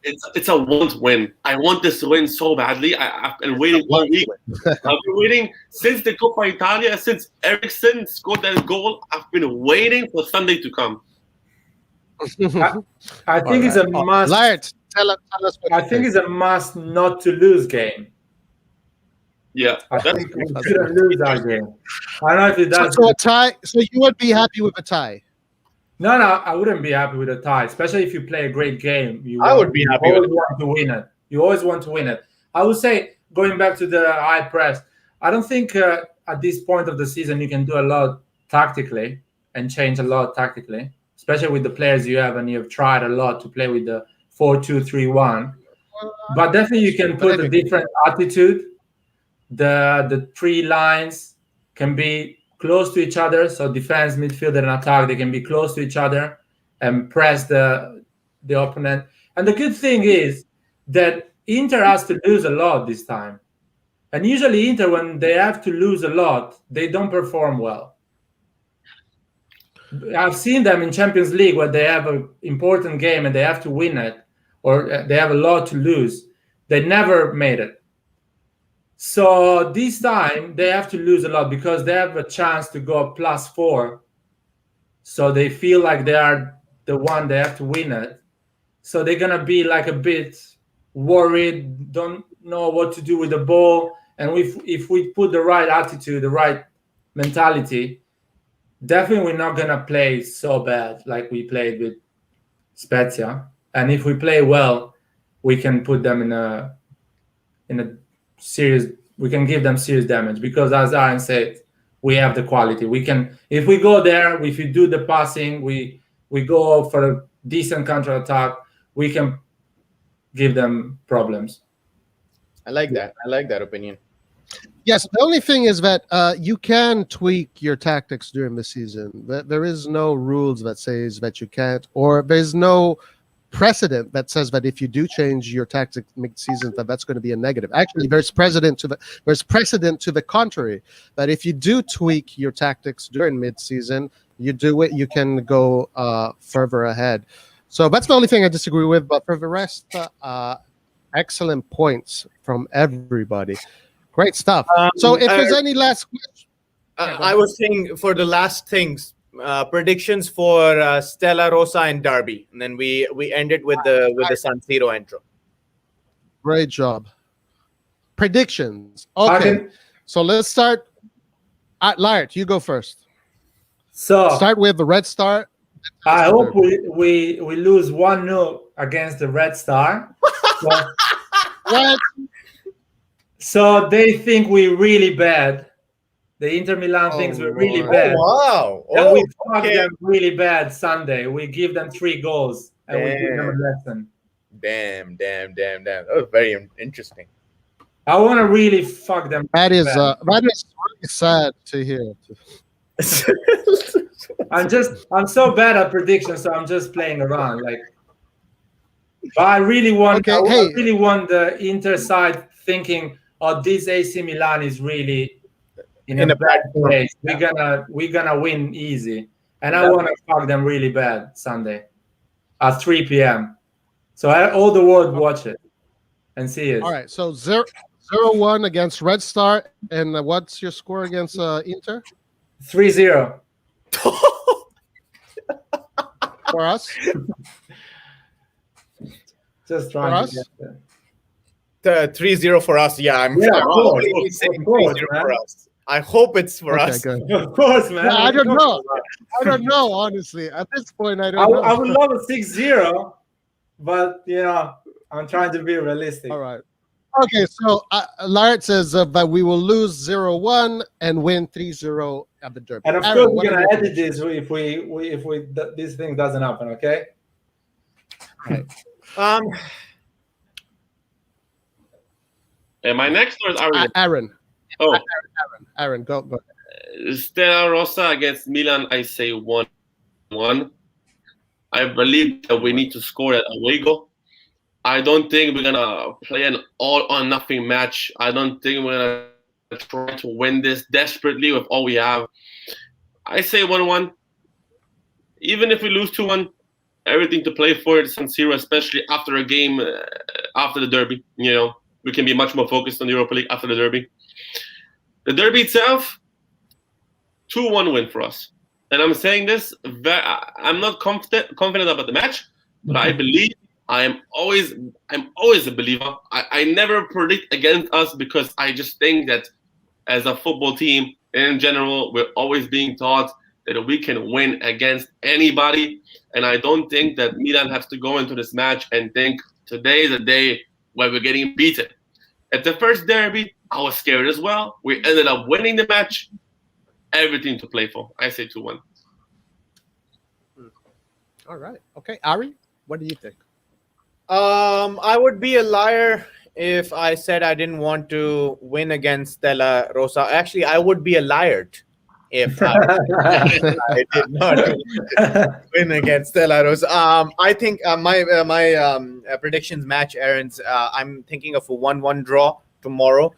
it's a want win. I want this win so badly. I've been waiting 1 week. I've been waiting since the Coppa Italia, since Eriksen scored that goal. I've been waiting for Sunday to come. I think it's a must. Lart, tell us what I think it's a must not to lose game. Yeah, I think we shouldn't lose that game. I don't know if it does. So a tie. So you would be happy with a tie? No, I wouldn't be happy with a tie, especially if you play a great game. I would be happy with it. Want to win it. You always want to win it. I would say, going back to the high press, I don't think at this point of the season you can do a lot tactically and change a lot tactically, especially with the players you have, and you've tried a lot to play with the 4-2-3-1. But definitely you can put a different attitude. The three lines can be close to each other, so defense, midfield, and attack, they can be close to each other and press the opponent. And the good thing is that Inter has to lose a lot this time. And usually Inter, when they have to lose a lot, they don't perform well. I've seen them in Champions League where they have an important game and they have to win it, or they have a lot to lose. They never made it. So this time they have to lose a lot because they have a chance to go +4. So they feel like they are the one, they have to win it. So they're going to be like a bit worried, don't know what to do with the ball. And if we put the right attitude, the right mentality, definitely we're not going to play so bad like we played with Spezia. And if we play well, we can put them in a serious, we can give them serious damage, because as Aaron said, we have the quality. We can, if we go there, if you do the passing, we go for a decent counter attack, we can give them problems. I like that. I like that opinion. Yes, the only thing is that you can tweak your tactics during the season. There is no rules that says that you can't, or there's no precedent that says that if you do change your tactic mid-season, that's going to be a negative. Actually, there's precedent to the contrary, that if you do tweak your tactics during mid-season, you do it, you can go further ahead. So that's the only thing I disagree with. But for the rest, excellent points from everybody. Great stuff. So if there's any last question. I was saying for the last things, predictions for Stella Rossa and Derby, and then we ended with the San Siro intro. Great job. Predictions. Okay. So let's start. Lart, you go first. So start with the Red Star. I hope we lose 1-0 against the Red Star. What? So they think we're really bad. The Inter Milan thinks we're really bad. Oh, wow. And we fuck them really bad Sunday. We give them 3 goals and we give them a lesson. Damn. That was very interesting. I want to really fuck them. That is bad. really sad to hear. I'm so bad at predictions, so I'm just playing around. Like, but I really want, Okay, I hey. really want the Inter side thinking, oh, this AC Milan is really in a bad place. We're gonna win easy, and I want to fuck them really bad Sunday at 3 p.m. So all the world watch it and see it. All right, so 0-1 against Red Star, and what's your score against Inter? 3-0. For us? Just For trying us? to get there. 3-0 for us. Yeah, I'm Yeah, of course, probably of saying course, 3-0 man. for us. I hope it's for Okay, us. good. Of course, man. Yeah, I don't know. I don't know, honestly. At this point, I don't know. I would love a 6-0, but I'm trying to be realistic. All right. Okay, so Lart says that we will lose 0-1 and win 3-0 at the Derby. And of Aaron, course, what we're are gonna your edit this if this thing doesn't happen. Okay. Right. Am I next or is Ari? Aaron, Oh, go. Stella Rossa against Milan. I say 1-1. I believe that we need to score at away goal. I don't think we're gonna play an all or nothing match. I don't think we're gonna try to win this desperately with all we have. I say 1-1. Even if we lose 2-1, everything to play for at San Siro, especially after a game after the Derby. We can be much more focused on the Europa League after the Derby. The Derby itself, 2-1 win for us. And I'm saying this, I'm not confident about the match, but I believe I'm always a believer. I never predict against us because I just think that as a football team, in general, we're always being taught that we can win against anybody. And I don't think that Milan has to go into this match and think today is a day where we're getting beaten. At the first Derby, I was scared as well. We ended up winning the match. Everything to play for. I say 2-1. All right. Okay, Ari, what do you think? I would be a liar if I said I didn't want to win against Stella Rossa. Actually, I would be a liar if I did not win against Stella Rossa. I think my predictions match Aaron's. I'm thinking of a 1-1 draw tomorrow.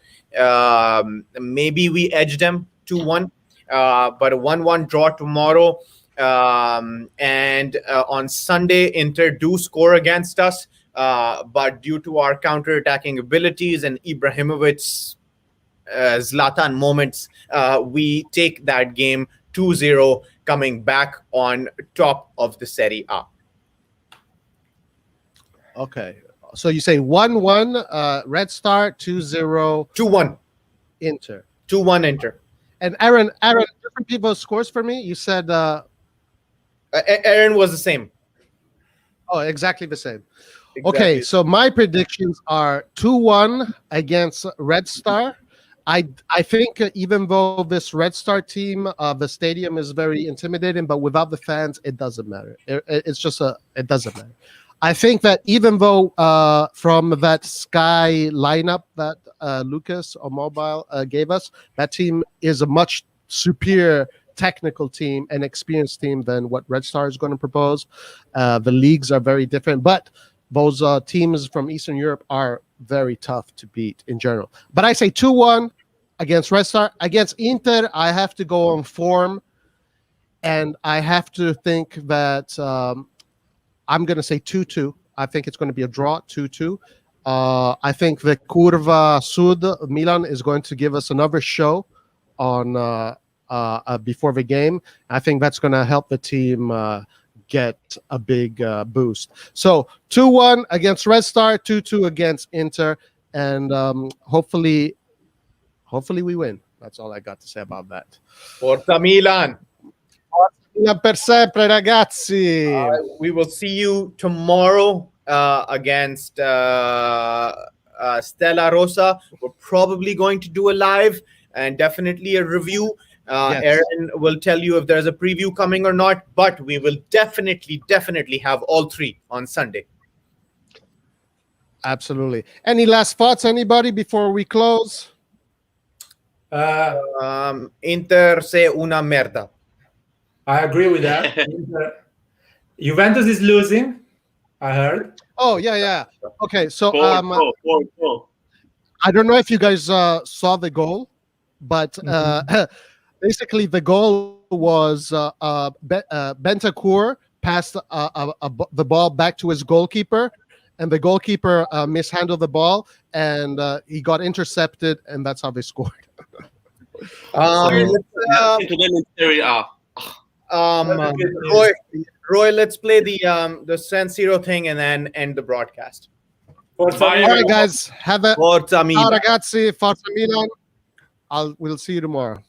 Maybe we edge them 2-1, but a 1-1 draw tomorrow. And on Sunday, Inter do score against us. But due to our counter-attacking abilities and Ibrahimovic's Zlatan moments, we take that game 2-0, coming back on top of the Serie A. Okay. So you say 1-1 Red Star, 2-0 2-1. Inter. 2-1 Inter. And Aaron, different people's scores for me. You said Aaron was the same. Oh, exactly the same. Exactly. Okay, so my predictions are 2-1 against Red Star. I think even though this Red Star team, the stadium is very intimidating, but without the fans, it doesn't matter. It doesn't matter. I think that even though from that Sky lineup that Lucas or Mobile gave us, that team is a much superior technical team and experienced team than what Red Star is going to propose. The leagues are very different, but those teams from Eastern Europe are very tough to beat in general. But I say 2-1 against Red Star. Against Inter, I have to go on form, and I have to think that I'm going to say 2-2. I think it's going to be a draw, 2-2. I think the Curva Sud, Milan, is going to give us another show on before the game. I think that's going to help the team get a big boost. So 2-1 against Red Star, 2-2 against Inter, and hopefully we win. That's all I got to say about that. Forza Milan. Milan per sempre, ragazzi. We will see you tomorrow against Stella Rossa. We're probably going to do a live and definitely a review. Yes. Aaron will tell you if there's a preview coming or not, but we will definitely have all three on Sunday. Absolutely. Any last thoughts, anybody, before we close? Inter sei una merda. I agree with that. Juventus is losing, I heard. Oh, yeah. Okay, so Four. I don't know if you guys saw the goal, but basically the goal was Bentancur passed the ball back to his goalkeeper, and the goalkeeper mishandled the ball, and he got intercepted, and that's how they scored. Into them in Serie A. Roy, let's play the San Siro thing and then end the broadcast. Forza Bye, Milan. All right, guys, have a Forza ciao Milan. ragazzi, Forza Milan. We'll see you tomorrow.